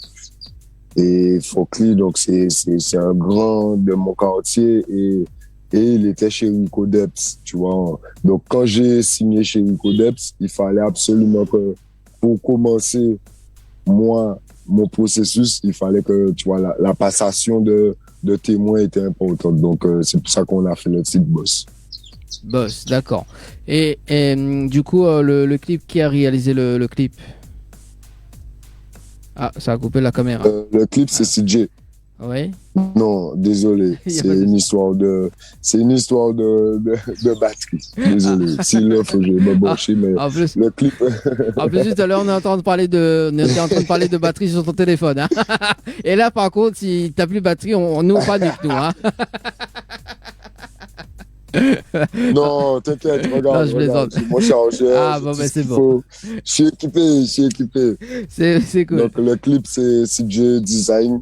Et Fockley, donc, c'est un grand de mon quartier et il était chez Rico Depps, tu vois. Donc, quand j'ai signé chez Rico Depps, il fallait absolument que, pour commencer, moi, mon processus, il fallait que, tu vois, la passation de témoins était importante. Donc, c'est pour ça qu'on a fait le titre Boss. Boss, d'accord. Et du coup, le clip, qui a réalisé le clip? Ah, ça a coupé la caméra. Le clip, c'est CJ. Oui. Non, désolé. C'est une histoire de batterie. Désolé. S'il le faut, je vais me brancher, mais le clip. En plus, tout à l'heure, on est en train de parler de batterie sur ton téléphone, hein. Et là, par contre, si t'as plus de batterie, nous, on panique, nous, hein. Non, t'inquiète, regarde. Non, je plaisante. C'est mon chargeur. Ah, bon, ben, c'est bon. Je suis équipé. C'est cool. Donc, le clip, c'est CJ Design.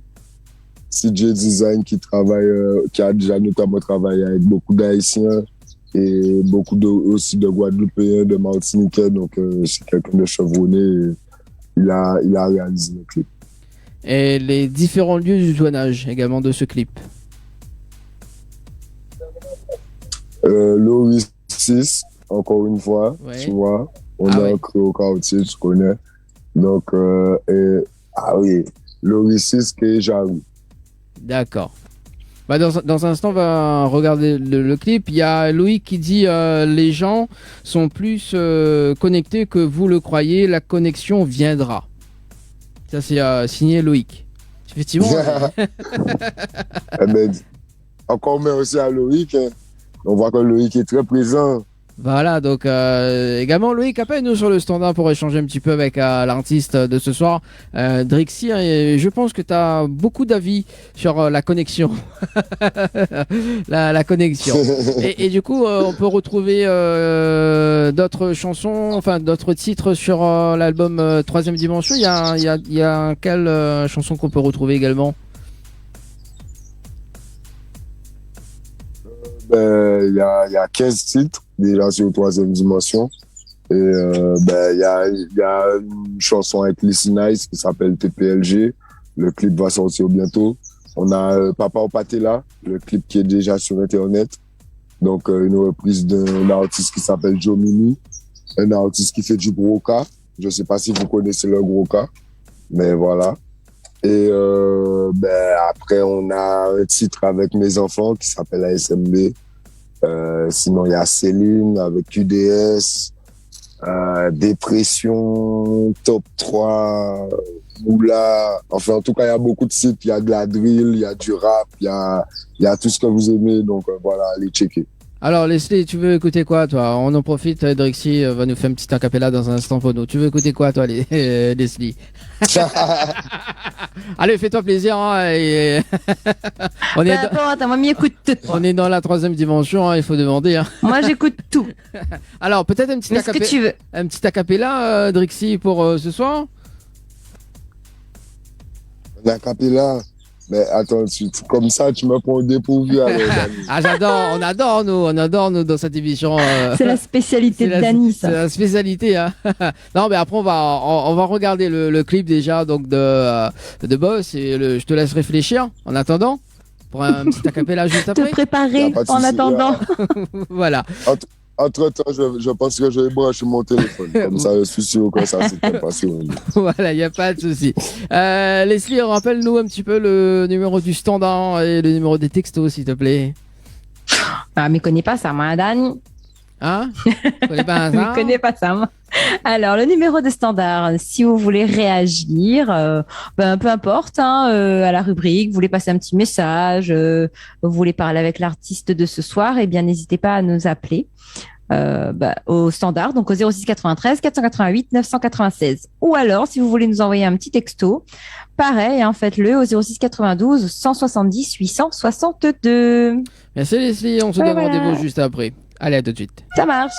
CJ Design qui a déjà notamment travaillé avec beaucoup d'Haïtiens et beaucoup aussi de Guadeloupéens, de Martiniquais. Donc, c'est quelqu'un de chevronné et il a réalisé le clip. Et les différents lieux du tournage également de ce clip? Laurie 6, encore une fois, ouais. Tu vois. On est ancré au quartier, tu connais. Donc, oui, Laurie 6 qui est Jarou. D'accord. Bah dans un instant, on va regarder le clip. Il y a Loïc qui dit les gens sont plus connectés que vous le croyez, la connexion viendra. Ça, c'est signé Loïc. Effectivement. Encore merci à Loïc. Hein. On voit que Loïc est très présent. Voilà, donc également Loïc, appelle-nous sur le standard pour échanger un petit peu avec l'artiste de ce soir, Drixie, et je pense que tu as beaucoup d'avis sur la connexion. la connexion. Et du coup, on peut retrouver d'autres chansons, enfin d'autres titres sur l'album Troisième Dimension. Il y a quelle chanson qu'on peut retrouver également? Il y a 15 titres déjà sur Troisième Dimension. Et il y a une chanson avec Lissy Nice qui s'appelle TPLG. Le clip va sortir bientôt. On a Papa Opatela, le clip qui est déjà sur Internet. Donc, une reprise d'un artiste qui s'appelle Joe Mimi, un artiste qui fait du broca. Je sais pas si vous connaissez le broca, mais voilà. Et après, on a un titre avec mes enfants qui s'appelle ASMB. Sinon, il y a Céline avec QDS, Dépression, Top 3, Moula. Enfin, en tout cas, il y a beaucoup de titres. Il y a de la drill, il y a du rap, il y a tout ce que vous aimez. Donc, voilà, allez checker. Alors, Leslie, tu veux écouter quoi, toi? On en profite, Drixie va nous faire un petit acapella dans un instant pour nous. Tu veux écouter quoi, toi, Leslie? Allez, fais-toi plaisir. Hein, et... on est dans la troisième dimension, hein, il faut demander. Hein. Moi, j'écoute tout. Alors, peut-être un petit acapella, Drixie, pour ce soir? L'acapella. Mais attends, comme ça, tu me prends au dépourvu. Ah, on adore nous dans cette émission. C'est la spécialité de Dany, ça. C'est la spécialité, hein. Non, mais après, on va regarder le clip déjà, donc de Boss, et je te laisse réfléchir en attendant, pour un petit acapella juste après. Te préparer en attendant. Voilà. Entre-temps, je pense que je vais brancher mon téléphone. Comme ça, je suis sûr que ça s'est passé. Voilà, il n'y a pas de souci. Leslie, rappelle-nous un petit peu le numéro du standard et le numéro des textos, s'il te plaît. Ah, mais connais pas ça, moi, Dan. Hein? Tu connais pas ça? Je connais pas ça, moi. Alors, le numéro de standard, si vous voulez réagir, peu importe, hein, à la rubrique, vous voulez passer un petit message, vous voulez parler avec l'artiste de ce soir, eh bien, n'hésitez pas à nous appeler. au standard, donc au 06 93 488 996. Ou alors, si vous voulez nous envoyer un petit texto, pareil, faites-le au 06 92 170 862. Merci Leslie, on se donne rendez-vous juste après. Allez, à tout de suite. Ça marche.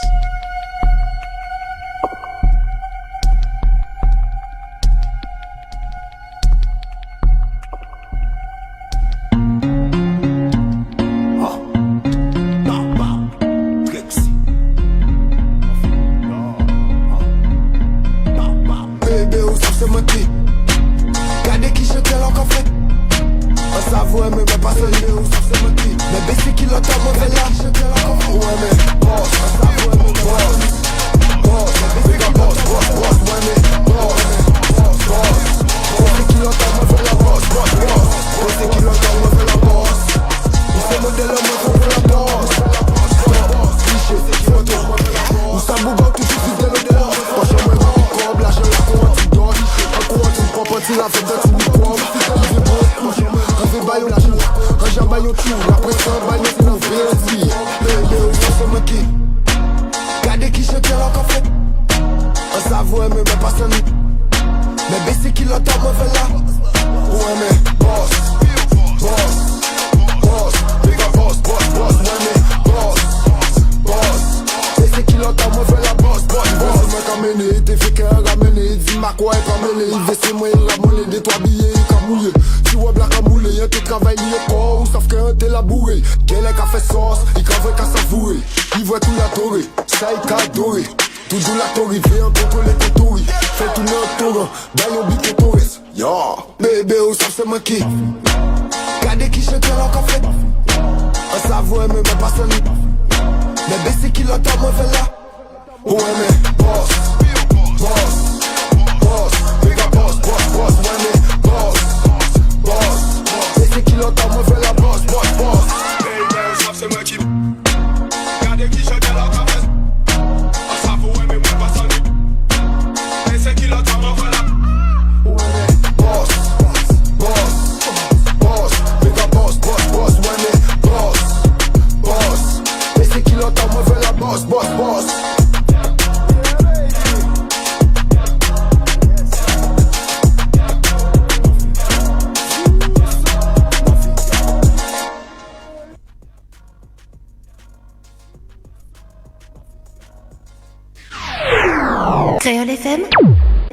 Créole FM.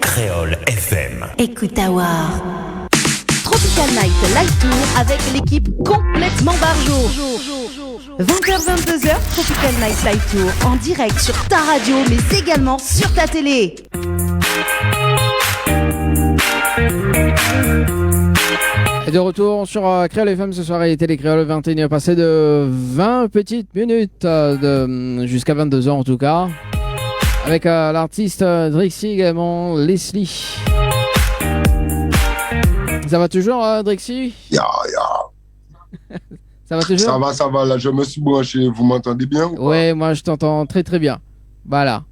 Créole FM. Écoute Awar. Tropical Night Live Tour avec l'équipe complètement barjo. 20h-22h, Tropical Night Live Tour en direct sur ta radio mais également sur ta télé. Et de retour sur Créole FM ce soir, il était les Créoles 21, passé de 20 petites minutes jusqu'à 22h en tout cas. Avec l'artiste Drixie également, Leslie. Ça va toujours, Drixie? Ça va toujours? Ça va, là je me suis branché, vous m'entendez bien ou pas? Ouais, moi je t'entends très très bien. Voilà.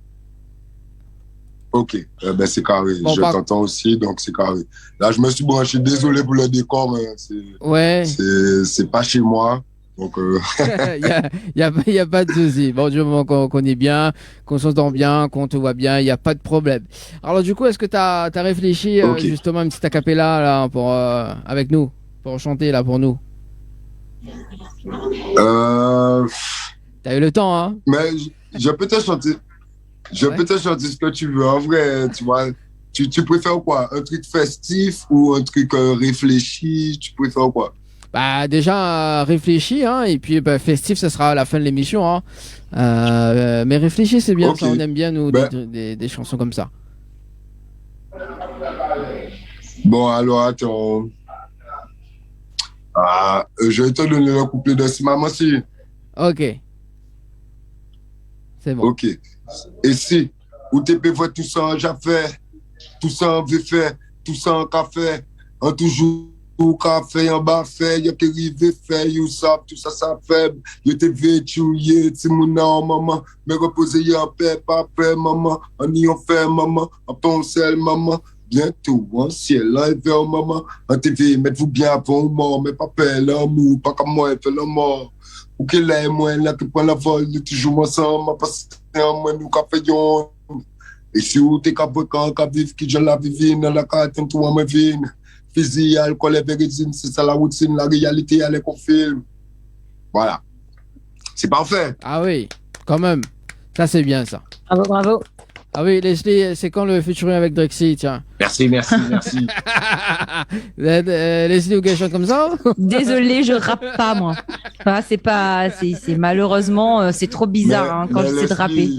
Ok, c'est carré, bon, je t'entends aussi, donc c'est carré. Là je me suis branché, désolé pour le décor, mais c'est pas chez moi. Donc, y a pas de souci. Bon, du moment qu'on est bien, qu'on s'entend bien, qu'on te voit bien, il y a pas de problème. Alors du coup, est-ce que t'as réfléchi justement une petite acapella là pour avec nous, pour chanter là pour nous? T'as eu le temps, hein? Mais je peux te chanter. Je peux te chanter ce que tu veux. En vrai, tu vois, tu préfères quoi? Un truc festif ou un truc réfléchi? Tu préfères quoi? Bah déjà réfléchi, hein, et puis festif, ça sera à la fin de l'émission, hein. Mais réfléchi, c'est bien, ça, on aime bien nous des chansons comme ça. Bon alors attends, je vais te donner le couplet de Si Maman Si. Ok, c'est bon. Ok, et si ou t'es voir tout ça en j'affaire, tout ça en fait, tout ça en café, en toujours. Ou café en bas fait, y'a qui rive fait, you sap, tout ça faible. Yo te vêtu, yé, ti mouna en maman. Me reposer y'a en paix, pas près, maman. En y en fait, maman. En pensel, maman. Bientôt, en ciel, en vers, maman. En TV, mettez-vous bien avant mort, mais pas peur, l'amour, pas comme moi, fait la mort. ou que là et moi, là, qui prend la vol, nous toujours ensemble, parce que moi, nous, qu'a fait yon. Et si vous t'es capable de vivre, qui je la vivine, la carte, tout le monde vient. Physique, alcool et vérité, c'est ça la routine, la réalité, elle est qu'on filme. Voilà. C'est parfait. Ah oui, quand même. Ça, c'est bien, ça. Bravo, bravo. Ah oui, Leslie, c'est quand le featuring avec Drexy, tiens. Merci. Leslie ou quelque chose comme ça? Désolée, je rappe pas, moi. Enfin, c'est malheureusement, c'est trop bizarre hein, quand j'essaie de rapper.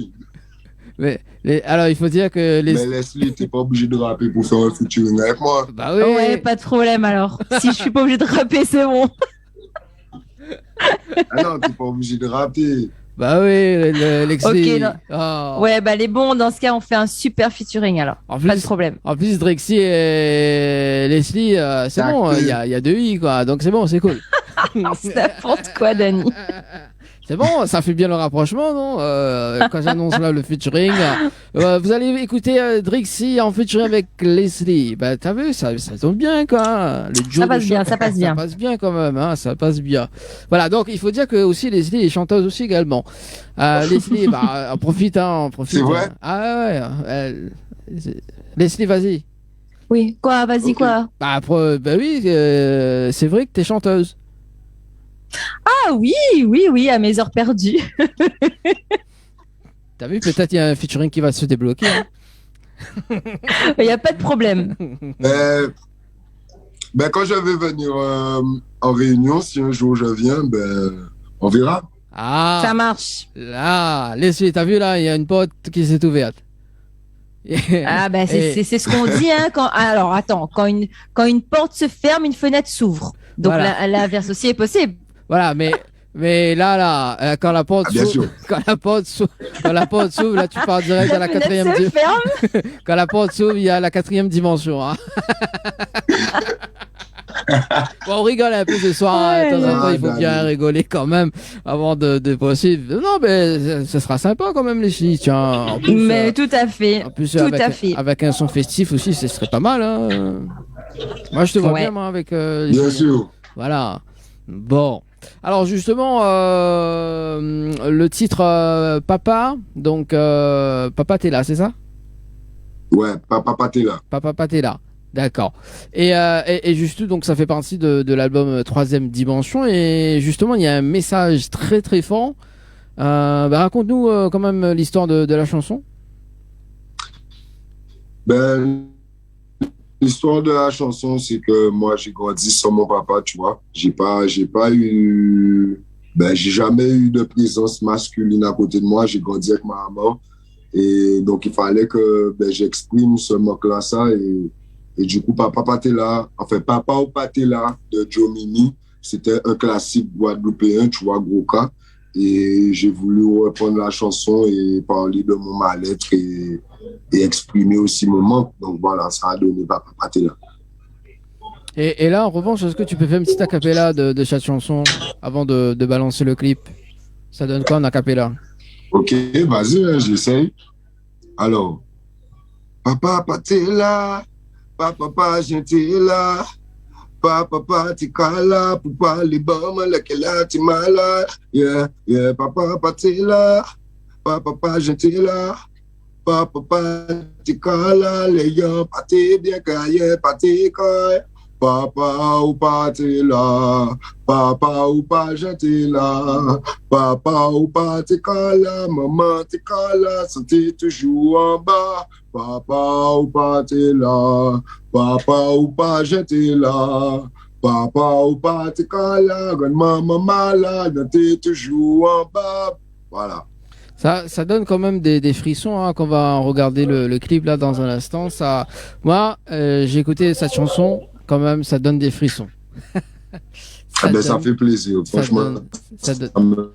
Alors, il faut dire que Mais Leslie, t'es pas obligé de rapper pour faire un featuring avec moi. Bah oui. Ouais, pas de problème alors. Si je suis pas obligée de rapper, c'est bon. Ah non, t'es pas obligé de rapper. Bah oui, Leslie. Ok, non. Oh. Ouais, bah les bons, dans ce cas, on fait un super featuring alors. Pas de problème. En plus, Drexy et Leslie, c'est bon, il y a deux i, quoi. Donc c'est bon, c'est cool. C'est n'importe quoi, Dani. C'est bon, ça fait bien le rapprochement, non? Quand j'annonce là le featuring, vous allez écouter Drexy en featuring avec Leslie. Bah t'as vu, ça tombe bien, quoi. Le duo Ça passe bien, ça passe bien. Ça passe bien quand même, hein, ça passe bien. Voilà, donc il faut dire que aussi Leslie est chanteuse aussi également. Leslie, bah on profite, hein, on profite. C'est vrai? Ah ouais. Leslie, vas-y. Oui, quoi, vas-y, Ok. quoi. Bah oui, c'est vrai que t'es chanteuse. Ah oui, à mes heures perdues. T'as vu, peut-être il y a un featuring qui va se débloquer. Hein. Il n'y a pas de problème. Ben, quand je vais venir en réunion, si un jour je viens, ben, on verra. Ah, Ça marche. là, Leslie, t'as vu là, il y a une porte qui s'est ouverte. Ah bah c'est ce qu'on dit hein quand alors attends quand une porte se ferme une fenêtre s'ouvre donc Voilà. l'inverse aussi est possible. Voilà, mais là, quand la porte Bien s'ouvre, sûr. quand la porte s'ouvre, là, tu pars direct à la fenêtre quatrième se dimension. ferme. Quand la porte s'ouvre, il y a la quatrième dimension. Hein. Bon, on rigole un peu ce soir. Hein. De temps en temps, il faut bien rigoler quand même avant de poursuivre. Non, mais ça sera sympa quand même, les filles. Tiens, en plus, Mais tout à fait. en plus, Tout à fait. avec un son festif aussi, ce serait pas mal. Hein. Moi, je te vois Ouais. bien, moi, avec les Bien filles. sûr. Voilà. Bon. Alors justement, le titre Papa, donc Papa t'es là, c'est ça? Ouais, papa, t'es là. Papa t'es là, d'accord. Et juste donc ça fait partie de l'album Troisième Dimension et justement il y a un message très très fort. Raconte-nous quand même l'histoire de la chanson. Ben, l'histoire de la chanson, c'est que moi, j'ai grandi sans mon papa, tu vois. J'ai pas eu, ben, j'ai jamais eu de présence masculine à côté de moi. J'ai grandi avec ma maman. Et donc, il fallait que, ben, j'exprime ce manque-là, ça. Et du coup, Papa t'es là. Enfin, Papa ou pas t'es là de Joe Mimi. C'était un classique guadeloupéen, tu vois, gros cas. Et j'ai voulu reprendre la chanson et parler de mon mal-être et exprimer aussi mon manque. Donc voilà, ça a donné Papa t'es là. Et là en revanche, est-ce que tu peux faire une petite acapella de cette chanson avant de balancer le clip? Ça donne quoi en acapella? Ok, vas-y, hein, j'essaye. Alors, papa, t'es là, papa, j'étais là, papa, t'es là, pour parler bon, lequel là, t'es malade, yeah, papa, t'es là, papa, j'étais là, papa, t'es là, les gens, pas t'es bien, cahier, pas t'es papa ou pas t'es là, papa ou pas j'étais là, papa ou pas t'es là, maman t'es là, santé toujours en bas, papa ou pas t'es là, papa ou pas j'étais là, papa ou pas t'es là, maman malade, t'es toujours en bas, voilà. Ça donne quand même des frissons hein, quand on va regarder le clip là dans un instant. Moi, j'ai écouté cette chanson, quand même, ça donne des frissons. Ça fait plaisir, franchement. Ça me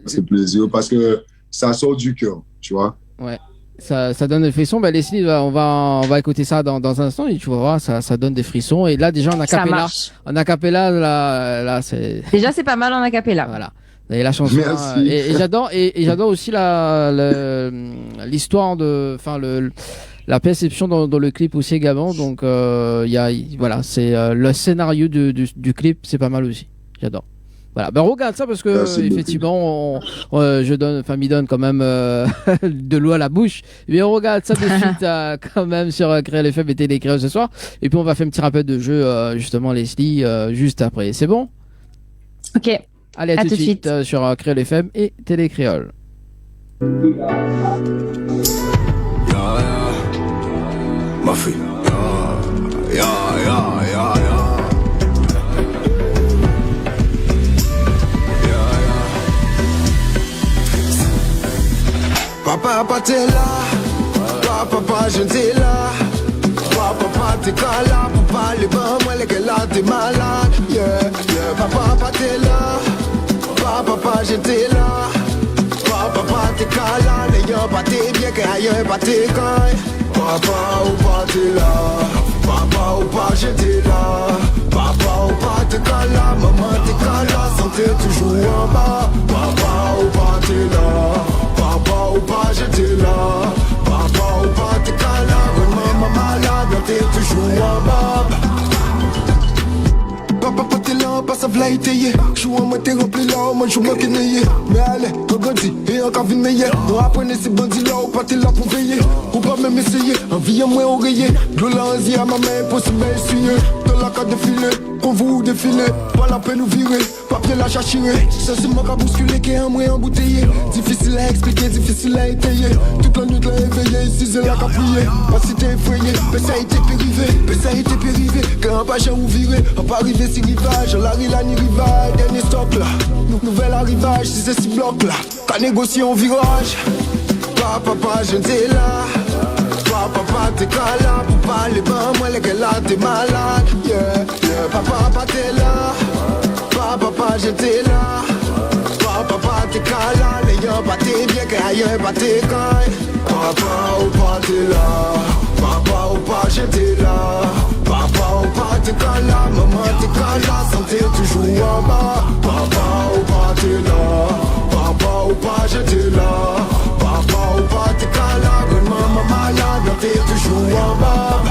fait plaisir parce que ça sort du cœur, tu vois. Ouais, ça donne des frissons. Bah, Leslie, on va écouter ça dans un instant et tu vas voir, ça donne des frissons. Et là, déjà, en acapella, là, c'est. Déjà, c'est pas mal en acapella. Voilà. Et la chanson. Merci. Et j'adore aussi l'histoire la perception dans le clip aussi également. Donc, voilà, c'est le scénario du clip, c'est pas mal aussi. J'adore. Voilà, ben regarde ça parce que Merci beaucoup. effectivement, Famille donne quand même de l'eau à la bouche. Mais on regarde ça de suite quand même sur Créole FM et Télé Créole ce soir. Et puis on va faire un petit rappel de jeu justement Leslie juste après. C'est bon? Ok. Allez, à tout de suite sur Créole FM et Télé Créole. Ma fille. Papa, t'es là. Papa, je t'ai là. Papa, t'es là. Pour parler, ben, moi, les gars, là, t'es malade. Yeah. Papa, t'es là. Papa, je t'ai là. Papa, t'es là. N'ayant pas tes bien, qu'ailleurs, pas tes cailles. Papa, ou pas, t'es là. Papa, ou pas, j'étais là. Papa, ou pas, t'es là. Maman, t'es là. Santé toujours en bas. Papa, ou pas, t'es là. Papa ou pas, j'étais là. Papa ou pas, t'es là. Maman malade, t'es toujours en bas. Papa, t'es là, pas ça v'là étayer. J'suis en moi, t'es rempli là, moi j'suis moi qui n'ayé. Mais allez, regrandis, et encore vite meilleur. On apprenez ces bandits là, ou pas t'es là pour veiller. Ou pas même essayer, envie à moi oreiller. De l'envie à ma main, possible essuyer. Dans la carte de filet, qu'on vous défiler. Pas la peine nous virer, papier la chachiré. Ça c'est moi qui bousculé, qui est un moyen embouteillé. Difficile à expliquer, difficile à étayer. Toute la nuit de la éveillé, ici c'est là qu'à prier. Pas si t'es effrayé, mais ça a été périvé. Mais ça a été périvé, quand un page ou viré. On pas arrivé si rivage, la ni rival. Dernier stock là, nouvel arrivage, si c'est si bloc là. Qu'à négocier en virage. Papa, je t'ai là. Papa, t'es là. Pour parler, ben, moi les gars là, t'es malade. Yeah. Papa, t'es là. Papa, j'étais là. Papa, t'es là. N'ayant pas tes bien, qu'ailleurs, pas tes cailles. Papa, ou pas, t'es là. Papa, ou pas, j'étais là. Papa, ou pas, t'es là. Maman, t'es là. Santé toujours en bas. Papa, ou pas, t'es là. Papa, ou pas, j'étais là. Papa, ou pas, t'es là. Maman malade, t'es toujours en bas.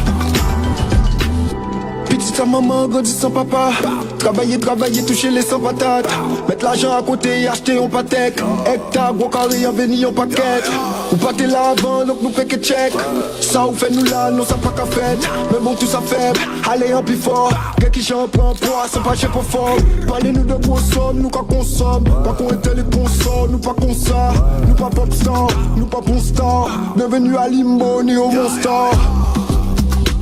Petite maman grandit sans papa. Travailler, toucher les sans patates. Mettre l'argent à côté et acheter un patek. Hectare, gros carré, en béni, en paquette. Ou pas t'es là avant, donc nous fait que check. Ça ou fait nous là, non ça pas qu'à fait. Mais bon tout ça fait, allez un plus fort. Gars qui j'en prend poids, c'est pas chef pour fort. Parlez-nous de gros sommes, nous qu'à consomme. Pas qu'on était les consorts, nous pas qu'on ça. Nous pas pop star, nous pas bon star. Bienvenue à Limbo, ni au Monstar.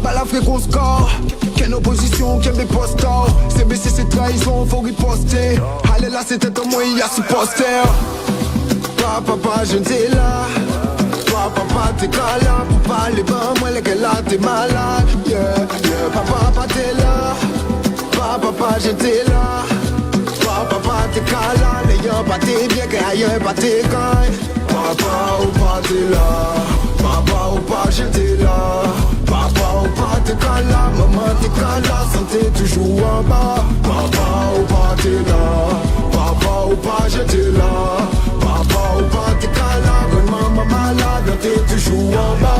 Pas la fréquence score. Quelle opposition, quel des posters. CBC c'est trahison, faut riposter. Allez là c'était un moi, il y a ce poster. Papa, je t'ai là. Papa, t'es là. Pour parler, ben, moi les gars là, t'es malade. Yeah. Papa, t'es là. Papa, j'étais là. Papa, t'es là. N'ayant pas tes bien, qu'ailleurs, pas tes cailles. Papa, ou pas, t'es là. Papa, ou pas, j'étais là. Papa, ou pas, t'es là. Maman, t'es là. Santé toujours en bas. Papa, ou pas, t'es là. Papa, ou pas, j'étais là. Papa, ou pas, t'es là. Maman malade, t'es toujours en bas.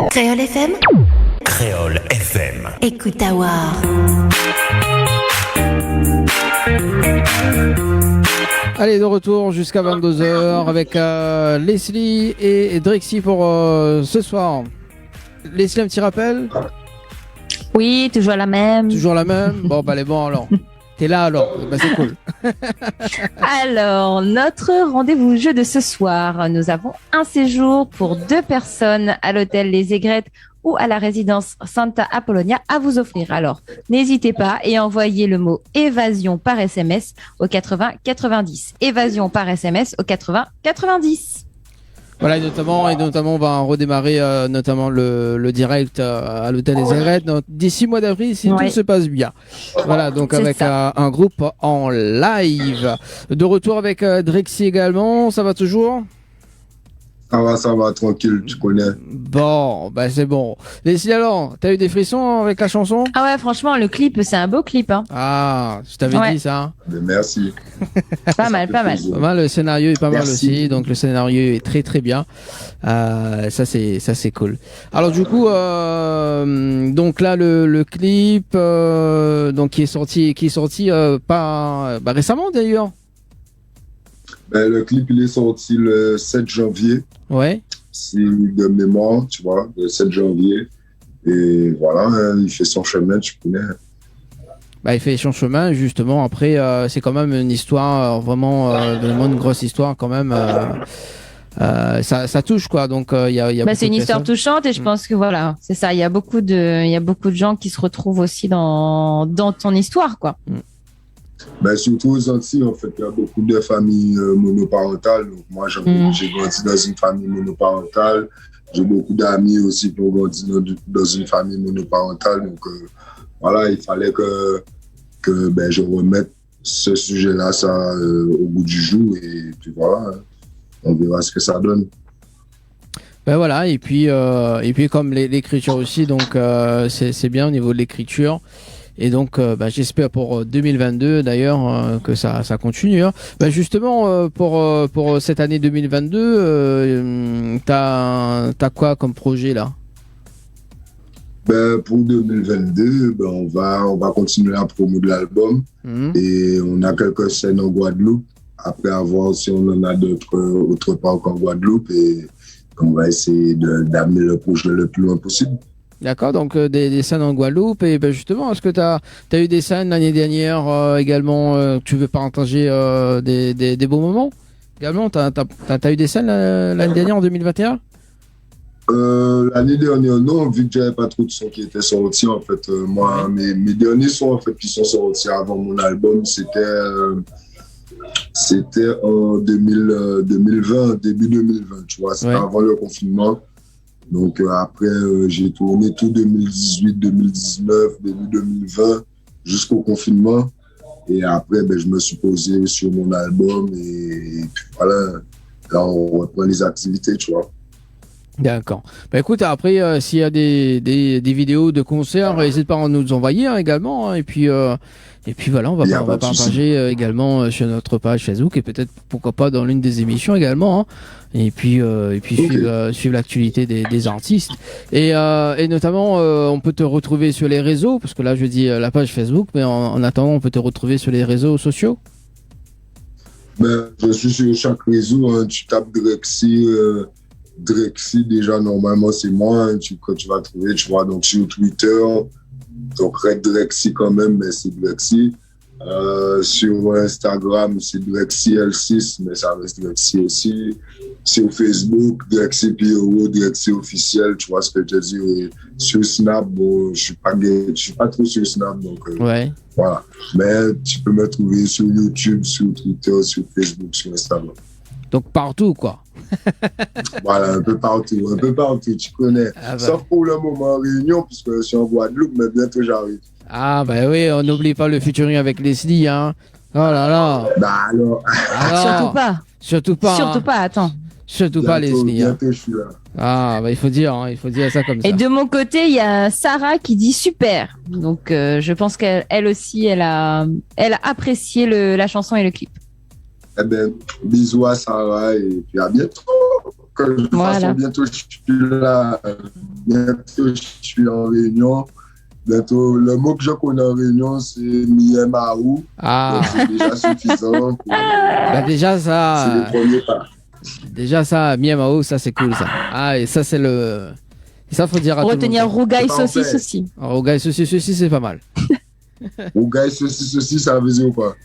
Créole FM. Créole FM. Écoute à voir. Allez, de retour jusqu'à 22h avec Leslie et Drexy pour ce soir. Leslie, un petit rappel? Oui, toujours la même. Toujours la même? Bon, bah, les bons alors. T'es là alors? Bah, c'est cool. Alors, notre rendez-vous jeu de ce soir, nous avons un séjour pour 2 personnes à l'hôtel Les Aigrettes ou à la résidence Santa Apollonia à vous offrir. Alors, n'hésitez pas et envoyez le mot évasion par SMS au 80 90. Évasion par SMS au 80 90. Voilà, et notamment, on va redémarrer notamment le direct à l'hôtel des Aigrettes d'ici mois d'avril si tout se passe bien. Voilà, donc avec un groupe en live. De retour avec Drexy également, ça va toujours? Ça va, tranquille, tu connais. Bon, bah c'est bon. Leslie, alors, t'as eu des frissons avec la chanson? Ah ouais, franchement, le clip, c'est un beau clip. Hein. Ah, je t'avais Ouais. dit ça. Mais merci. Pas mal, pas mal. Pas mal, le scénario est pas mal Merci. aussi, donc le scénario est très très bien. Ça c'est cool. Alors du coup, donc là le clip, donc qui est sorti pas récemment d'ailleurs. Ben, le clip, il est sorti le 7 janvier. Ouais. C'est de mémoire, tu vois, le 7 janvier. Et voilà, hein, il fait son chemin, tu connais. Bah, il fait son chemin justement. Après, c'est quand même une histoire vraiment une grosse histoire quand même. Ça touche quoi. Donc il y a Bah, beaucoup c'est une de histoire personnes. touchante et je pense que voilà, c'est ça. Il y a beaucoup de gens qui se retrouvent aussi dans ton histoire, quoi. Ben, surtout aux Antilles, en fait, il y a beaucoup de familles monoparentales. Donc, moi, j'ai grandi dans une famille monoparentale. J'ai beaucoup d'amis aussi qui ont grandi dans une famille monoparentale. Donc, voilà, il fallait que ben, je remette ce sujet-là au bout du jour. Et puis voilà, hein, on verra ce que ça donne. Ben voilà, et puis comme l'écriture aussi, donc c'est bien au niveau de l'écriture. Et donc, j'espère pour 2022 d'ailleurs que ça continue. Hein. Justement, pour cette année 2022, t'as quoi comme projet là? Ben, pour 2022, ben, on va continuer la promo de l'album. Et on a quelques scènes en Guadeloupe. Après, à voir si on en a d'autres autre part qu'en Guadeloupe. Et on va essayer d'amener le projet le plus loin possible. D'accord, donc des scènes en Guadeloupe. Et justement, est-ce que tu as eu des scènes l'année dernière également tu veux partager des beaux moments également? T'as eu des scènes l'année dernière en 2021? L'année dernière, non, vu que j'avais pas trop de sons qui étaient sortis. En fait, moi, mes derniers sons en fait, qui sont sortis avant mon album, c'était en 2020, début 2020, tu vois, c'était avant le confinement. Donc après, j'ai tourné tout 2018, 2019, début 2020, jusqu'au confinement. Et après, ben, je me suis posé sur mon album et puis voilà, là on reprend les activités, tu vois. D'accord. Écoute, après, s'il y a des vidéos de concerts, n'hésite pas à nous envoyer hein, également. Hein, et puis voilà, on va partager également sur notre page Facebook et peut-être pourquoi pas dans l'une des émissions également. Hein, et puis suivre l'actualité des artistes. Et notamment, on peut te retrouver sur les réseaux, parce que là je dis la page Facebook, mais en attendant, on peut te retrouver sur les réseaux sociaux. Ben, je suis sur chaque réseau. Hein, tu tapes Drexy, déjà, normalement, c'est moi hein, que tu vas trouver, tu vois. Donc, sur Twitter, donc Red Drexy quand même, mais c'est Drexy. Sur Instagram, c'est Drexy L6, mais ça reste Drexy aussi. Sur Facebook, Drexy P.O., Drexy officiel, tu vois ce que je veux dire. Et sur Snap, bon, je suis pas trop sur Snap, donc voilà. Mais tu peux me trouver sur YouTube, sur Twitter, sur Facebook, sur Instagram. Donc partout, quoi. Voilà, un peu partout, tu connais. Sauf pour le moment en Réunion, puisque je suis en Guadeloupe, mais bientôt j'arrive. Ah, bah oui, on n'oublie pas le featuring avec Leslie, hein. Oh là là. Bah alors. Surtout pas. Surtout pas. Surtout hein. pas, attends. Surtout pas, Leslie. Bientôt, je suis là. Ah, bah il faut dire ça comme ça. Et de mon côté, il y a Sarah qui dit super. Donc, je pense qu'elle aussi, elle a apprécié la chanson et le clip. Eh ben, bisous à Sarah et puis à bientôt. De toute façon, bientôt je suis là. Bientôt je suis en Réunion. Bientôt, le mot que je connais en Réunion, c'est Miemaou. Ah. C'est déjà suffisant. Bah déjà ça. C'est le premier pas. Déjà ça, Miemao, ça c'est cool ça. Ah et ça c'est le. Ça faut dire à retenir tout le monde. Rougail saucisse aussi. Rougail saucisse aussi c'est pas mal. Rougail saucisse, ça veut dire quoi?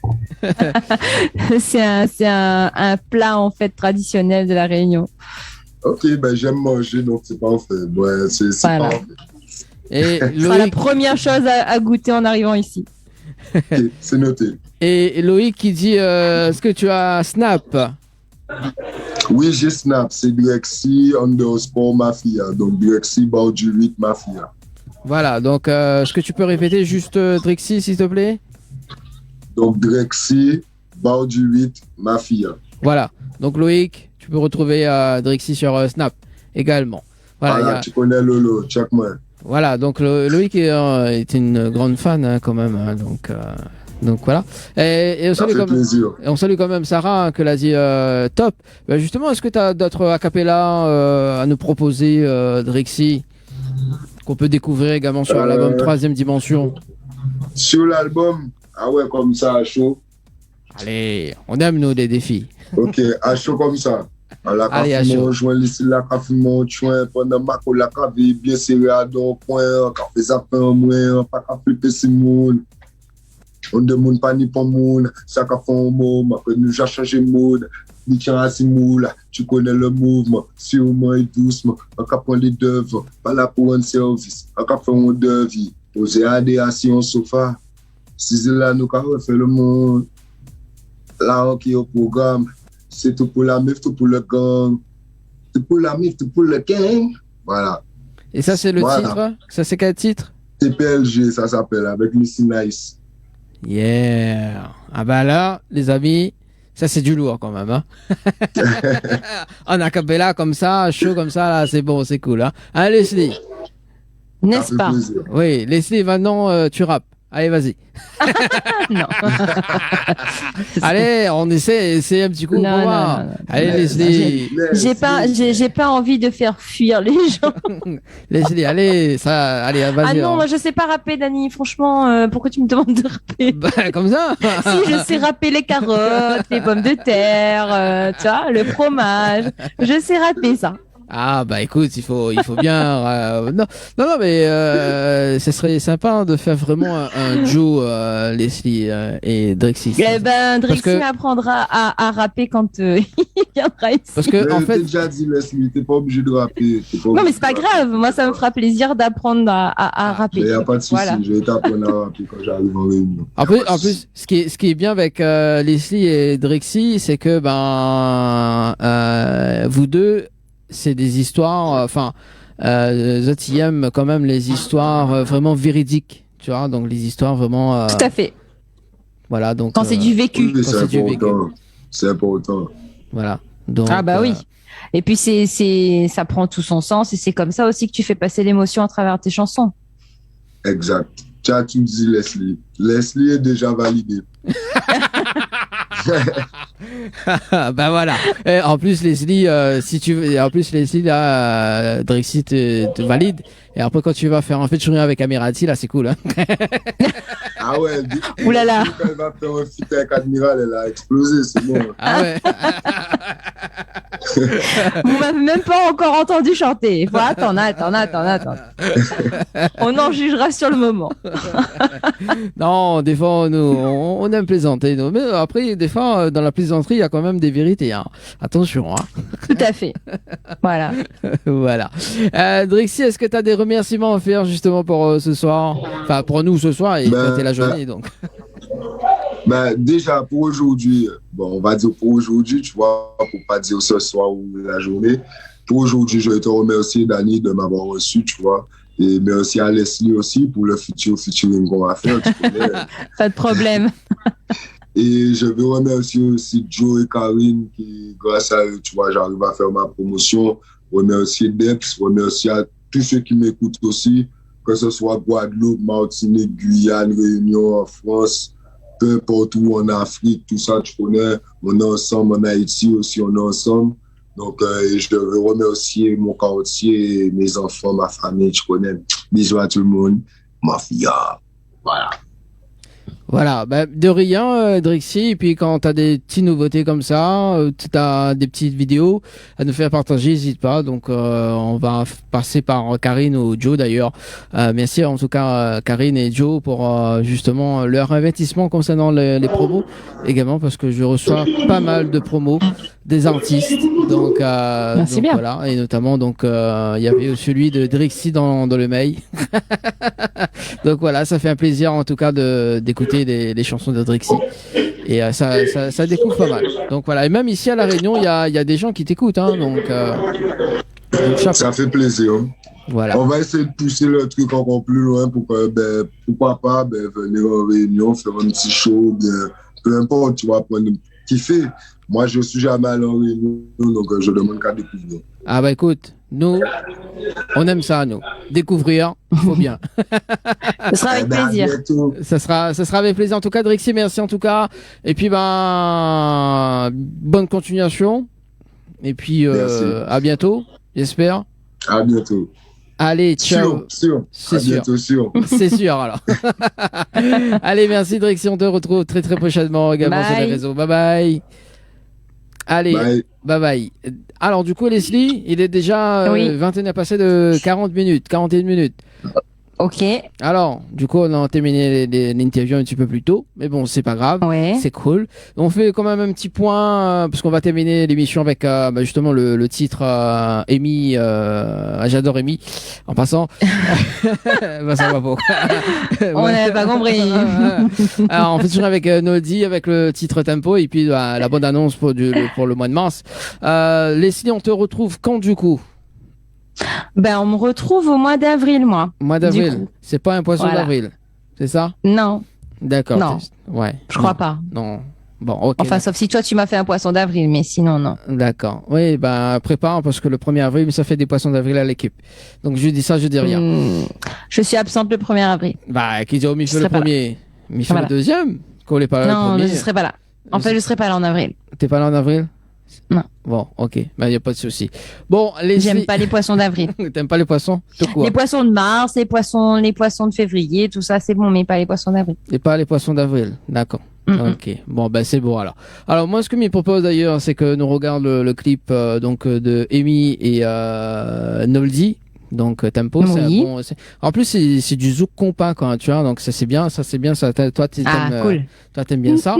C'est un plat en fait traditionnel de la Réunion. Ok, ben j'aime manger donc c'est parfait. Ouais, c'est voilà. parfait. Et ce sera la première chose à goûter en arrivant ici. Okay, c'est noté. Et Loïc qui dit est-ce que tu as Snap? Oui, j'ai Snap. C'est Drexy_Mafia. Donc Drexy Baudu 8 Mafia. Voilà, donc est-ce que tu peux répéter juste Drexy s'il te plaît? Donc Drexy Baudu 8 Mafia. Voilà, donc Loïc, Tu peux retrouver Drixie sur Snap également. Voilà, tu connais Lolo, Chuckman. Voilà, donc Loïc est une grande fan hein, quand même. Hein, donc voilà. Et on salue quand même Sarah, que l'a dit top. Ben justement, est-ce que tu as d'autres acapella à nous proposer, Drixie, qu'on peut découvrir également sur l'album Troisième Dimension? Sur l'album, ah ouais, comme ça, à chaud. Allez, on aime nous des défis. Ok, à chaud comme ça. La café joint ici, la café mon joint pendant ma la café bien serré à don point, café zapin moins, pas qu'à flipper si moun. On demande pas ni pour moun, ça qu'a fait un moment, après nous j'ai changé mode. Ni tiens à moule, tu connais le mouvement, sûrement et doucement, on qu'a prendre les devants, pas là pour un service, on qu'a fait un devis, poser adé assis en sofa, si c'est là nous qu'a refait le monde, là on qui est au programme, c'est tout pour la meuf, tout pour le gang, tout pour la meuf, tout pour le gang, voilà. Et ça c'est le titre? Ça c'est quel titre? TPLG, ça s'appelle, avec Missy Nice. Yeah. Ah bah là, les amis, ça c'est du lourd quand même. Hein. En acapella comme ça, chaud comme ça, là, c'est bon, c'est cool. Hein, hein Leslie? N'est-ce pas? Oui, Leslie, maintenant tu rappes. Allez, vas-y. Non. Allez, on essaie un petit coup. Non. Allez, Leslie. J'ai pas envie de faire fuir les gens. Leslie, allez, allez, vas-y. Ah non, moi je sais pas rapper, Dani. Franchement, pourquoi tu me demandes de rapper? Bah, comme ça. Si, je sais rapper les carottes, les pommes de terre, tu vois, le fromage. Je sais rapper ça. Ah bah écoute, il faut bien non mais ce serait sympa de faire vraiment un duo Leslie et Drixie. Eh ben Drixie m'apprendra à rapper quand il viendra ici. Parce que en fait, déjà dit Leslie, t'es pas obligé de rapper. Non mais c'est pas grave, moi ça me fera plaisir d'apprendre à rapper. Il y a pas de souci, je vais t'apprendre à rapper quand j'arrive en réunion. En plus, ce qui est bien avec Leslie et Drixie, c'est que vous deux, c'est des histoires, Zoti aime quand même les histoires vraiment véridiques, tu vois, donc les histoires vraiment. Tout à fait. Voilà, donc. Quand c'est du vécu. Oui, c'est important. Voilà. Donc, ah bah oui. Et puis ça prend tout son sens et c'est comme ça aussi que tu fais passer l'émotion à travers tes chansons. Exact. Tu me dis Leslie. Leslie est déjà validé. Bah voilà. Et en plus Leslie, si tu veux, en plus Leslie là, Drixie te valide. Et après quand tu vas faire un featuring avec Amirati, là c'est cool. Hein. Ah ouais. Oulala. Quand elle va faire un feat avec Admiral, elle a explosé, c'est bon. Ah ouais. Vous m'avez même pas encore entendu chanter. Il faut attendre. On en jugera sur le moment. Non, des fois on aime plaisanter. Mais après des fois dans la plaisanterie il y a quand même des vérités. Hein. Attention. Hein. Tout à fait. Voilà. Voilà. Drixie, est-ce que tu as des remerciements à faire justement pour ce soir? Enfin pour nous ce soir et fêter la journée donc. Déjà pour aujourd'hui, on va dire pour aujourd'hui, tu vois, pour pas dire ce soir ou la journée. Pour aujourd'hui, je vais te remercier, Dani, de m'avoir reçu, tu vois. Et merci à Leslie aussi pour le featuring qu'on va faire, tu connais. Pas de problème. Et je veux remercier aussi Joe et Karine qui, grâce à eux, tu vois, j'arrive à faire ma promotion. Remercier Deps, remercier à tous ceux qui m'écoutent aussi, que ce soit Guadeloupe, Martinique, Guyane, Réunion, en France, peu importe où en Afrique, tout ça, tu connais, on est ensemble, en Haïti aussi, on est ensemble. Donc, je veux remercier mon quartier, mes enfants, ma famille, tu connais. Bisous à tout le monde, ma fille, voilà. Voilà, de rien, Drixie. Et puis quand tu as des petites nouveautés comme ça, tu as des petites vidéos à nous faire partager, n'hésite pas. Donc on va passer par Karine ou Joe d'ailleurs. Merci en tout cas Karine et Joe pour justement leur investissement concernant les promos. Également parce que je reçois pas mal de promos des artistes. Donc, merci bien. Voilà, et notamment donc il y avait celui de Drixie dans le mail. Donc voilà, ça fait un plaisir en tout cas d'écouter les chansons de Drixie et ça découvre pas mal. Donc voilà, et même ici à La Réunion il y a des gens qui t'écoutent hein, donc ça fait plaisir. Voilà. On va essayer de pousser le truc encore plus loin pour que pourquoi pas venir en Réunion faire un petit show, bien peu importe, tu vas prendre kiffer. Moi, je suis jamais allé en Réunion, donc je demande qu'à découvrir. Ah bah écoute, nous, on aime ça, nous. Découvrir, faut bien. Ce sera avec plaisir. Ça sera avec plaisir. En tout cas, Drixie, merci en tout cas. Et puis, bonne continuation. Et puis, à bientôt, j'espère. À bientôt. Allez, ciao. Sûr. C'est à sûr. bientôt, sûr. C'est sûr, alors. Allez, merci, Drixie. On te retrouve très, très prochainement également sur les réseaux. Bye bye. Allez, bye bye. Alors, du coup, Leslie, il est déjà 21 passé de 41 minutes. Ok. Alors, du coup, on a terminé l'interview un petit peu plus tôt, mais bon, c'est pas grave, c'est cool. On fait quand même un petit point, parce qu'on va terminer l'émission avec justement le titre Amy, j'adore Amy, en passant. Ça va pas. On n'avait pas compris. Alors, on fait toujours avec Noldi, avec le titre Tempo, et puis la bonne annonce pour le mois de mars. Leslie, on te retrouve quand du coup? On me retrouve au mois d'avril, moi. Mois d'avril. C'est pas un poisson d'avril, c'est ça? Non. D'accord. Non. Ouais. Je crois pas. Non. Bon, ok. Enfin, sauf si toi, tu m'as fait un poisson d'avril, mais sinon, non. D'accord. Oui, prépare, parce que le 1er avril, ça fait des poissons d'avril à l'équipe. Donc, je dis ça, je dis rien. Je suis absente le 1er avril. Qui dit, Michel le premier? Michel le deuxième? Qu'on n'est pas là le premier? Non, je serai pas là. En fait, je serai pas là en avril. T'es pas là en avril? Non. Bon, ok. Il n'y a pas de souci. Bon, J'aime pas les poissons d'avril. T'aimes pas les poissons? Les poissons de mars, les poissons de février, tout ça, c'est bon, mais pas les poissons d'avril. Et pas les poissons d'avril. D'accord. Ok. Bon, c'est bon alors. Alors, moi, ce que m'y propose d'ailleurs, c'est que nous regardions le clip, de Amy et, Noldi. Donc Tempo, en plus c'est du zouk compas quoi, tu vois, donc ça c'est bien, toi t'aimes bien ça.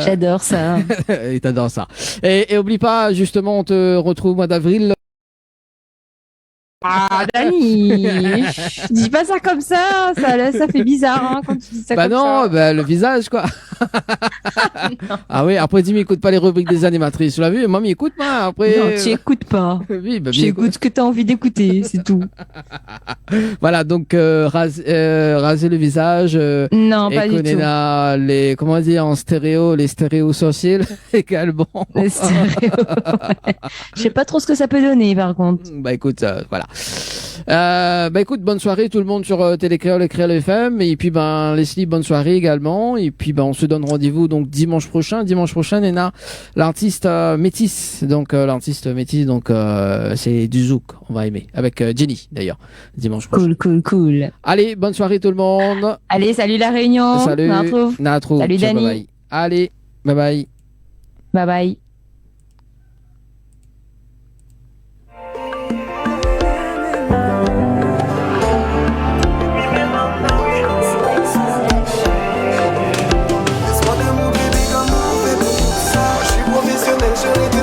J'adore ça. Et t'adores ça. Et oublie pas, justement, on te retrouve au mois d'avril. Ah, Dani, dis pas ça comme ça fait bizarre quand tu dis ça comme ça. Le visage quoi. Ah oui, après dis m'écoute pas les rubriques des animatrices, tu l'as vu? Moi m'écoute pas après. Non, tu écoutes pas. Oui, tu écoutes ce que t'as envie d'écouter, c'est tout. Voilà, donc raser le visage. Non, pas du tout. Les comment dire en stéréo, les stéréos sourcils également. Les stéréos. Je sais pas trop ce que ça peut donner par contre. Écoute, voilà. Écoute, bonne soirée tout le monde sur Télécréole et Créole FM, et puis Leslie, bonne soirée également, et puis on se donne rendez-vous donc dimanche prochain, Nena, l'artiste métis, donc c'est du zouk, on va aimer, avec Jenny dimanche prochain. Cool. Allez, bonne soirée tout le monde. Allez, salut la Réunion. Salut. Natrouve. Salut Ciao, Dani. bye bye. Allez, bye bye. Bye bye.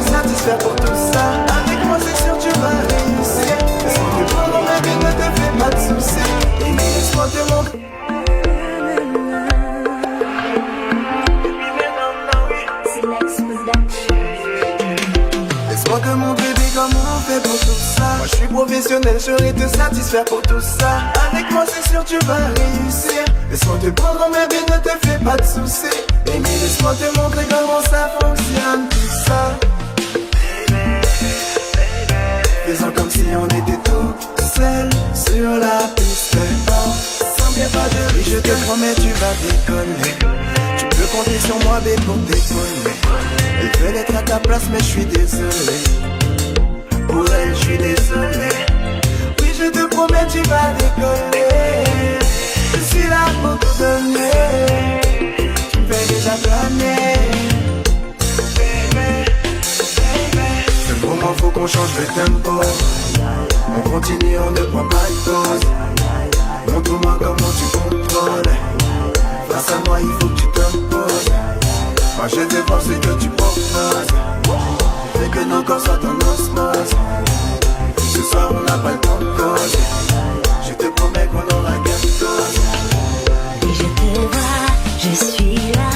Satisfaire pour tout ça. Avec moi c'est sûr tu vas réussir. Si tu prends dans ma vie, ne te fais pas de soucis. Et laisse-moi te montrer. Laisse-moi te montrer comment on fait pour tout ça. Moi je suis professionnel, je saurai te satisfaire pour tout ça. Avec moi c'est sûr tu vas réussir. Laisse-moi te prendre dans ma vie, ne te fais pas de soucis. Et laisse-moi te montrer comment ça fonctionne tout ça. Faisons comme si on était tout seul sur la piste. Sans bien pas de risque, je te promets tu vas décoller. Tu peux compter sur moi B pour t'épauler. Elle veut être à ta place mais je suis désolé. Pour elle je suis désolé. Oui je te promets tu vas décoller. Je suis là pour te donner. Tu me fais déjà planer. Moment faut qu'on change de tempo. On continue, on ne prend pas de pause. Montre-moi comment tu contrôles. Face à moi il faut que tu t'imposes. Moi je te vois ce que tu proposes. Fais que nos corps soient en osmose. Ce soir on n'a pas le temps de cause. Je te promets qu'on aura quelque chose. Et je te vois, je suis là.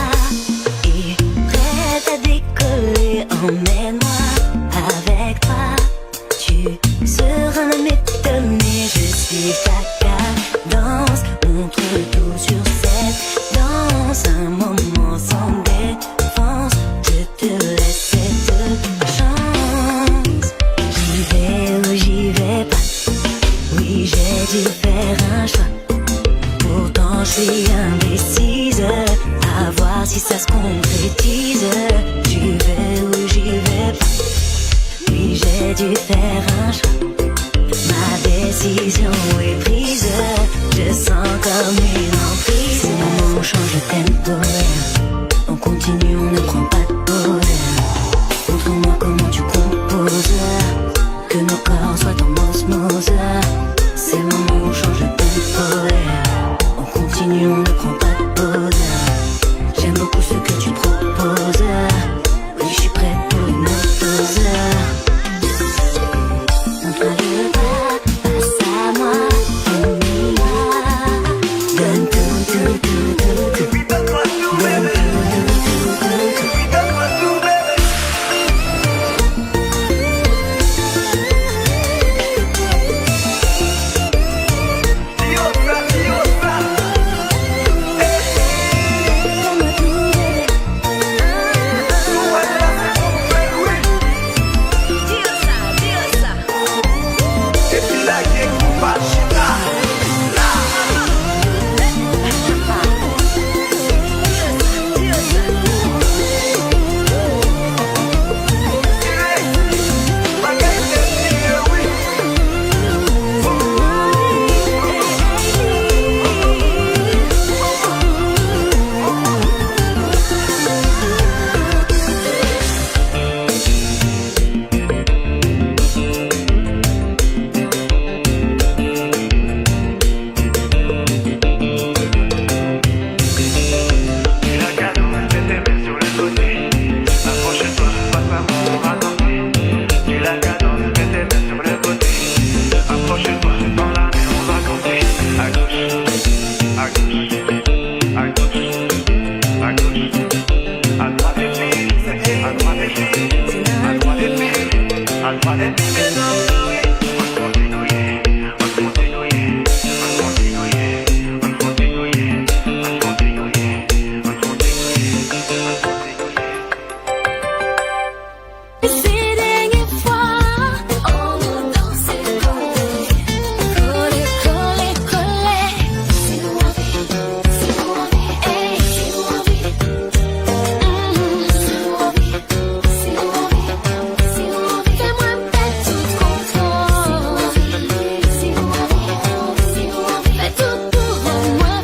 Et prête à décoller, emmène-moi. Avec toi, tu seras m'étonner. Je suis ta cadence, montre tout sur cette danse. Un moment sans défense, ça se concrétise. J'y vais ou j'y vais pas. Puis j'ai dû faire un choix. Ma décision est prise. Je sens comme une emprise. Au moment où on change le tempo, on continue, on ne prend pas de pause. Montre-moi comment tu composes, que nos corps soient en osmose. C'est le moment où on change le tempo. On continue, on ne prend pas de pause. J'aime beaucoup ce que tu proposes. Oui, je suis prête pour une autre dose. Montre-moi le pas, passe à moi, on y va. Donne tout, tout, tout, tout, tout. Donne tout, tout, tout, tout, tout. Fais tout pour moi.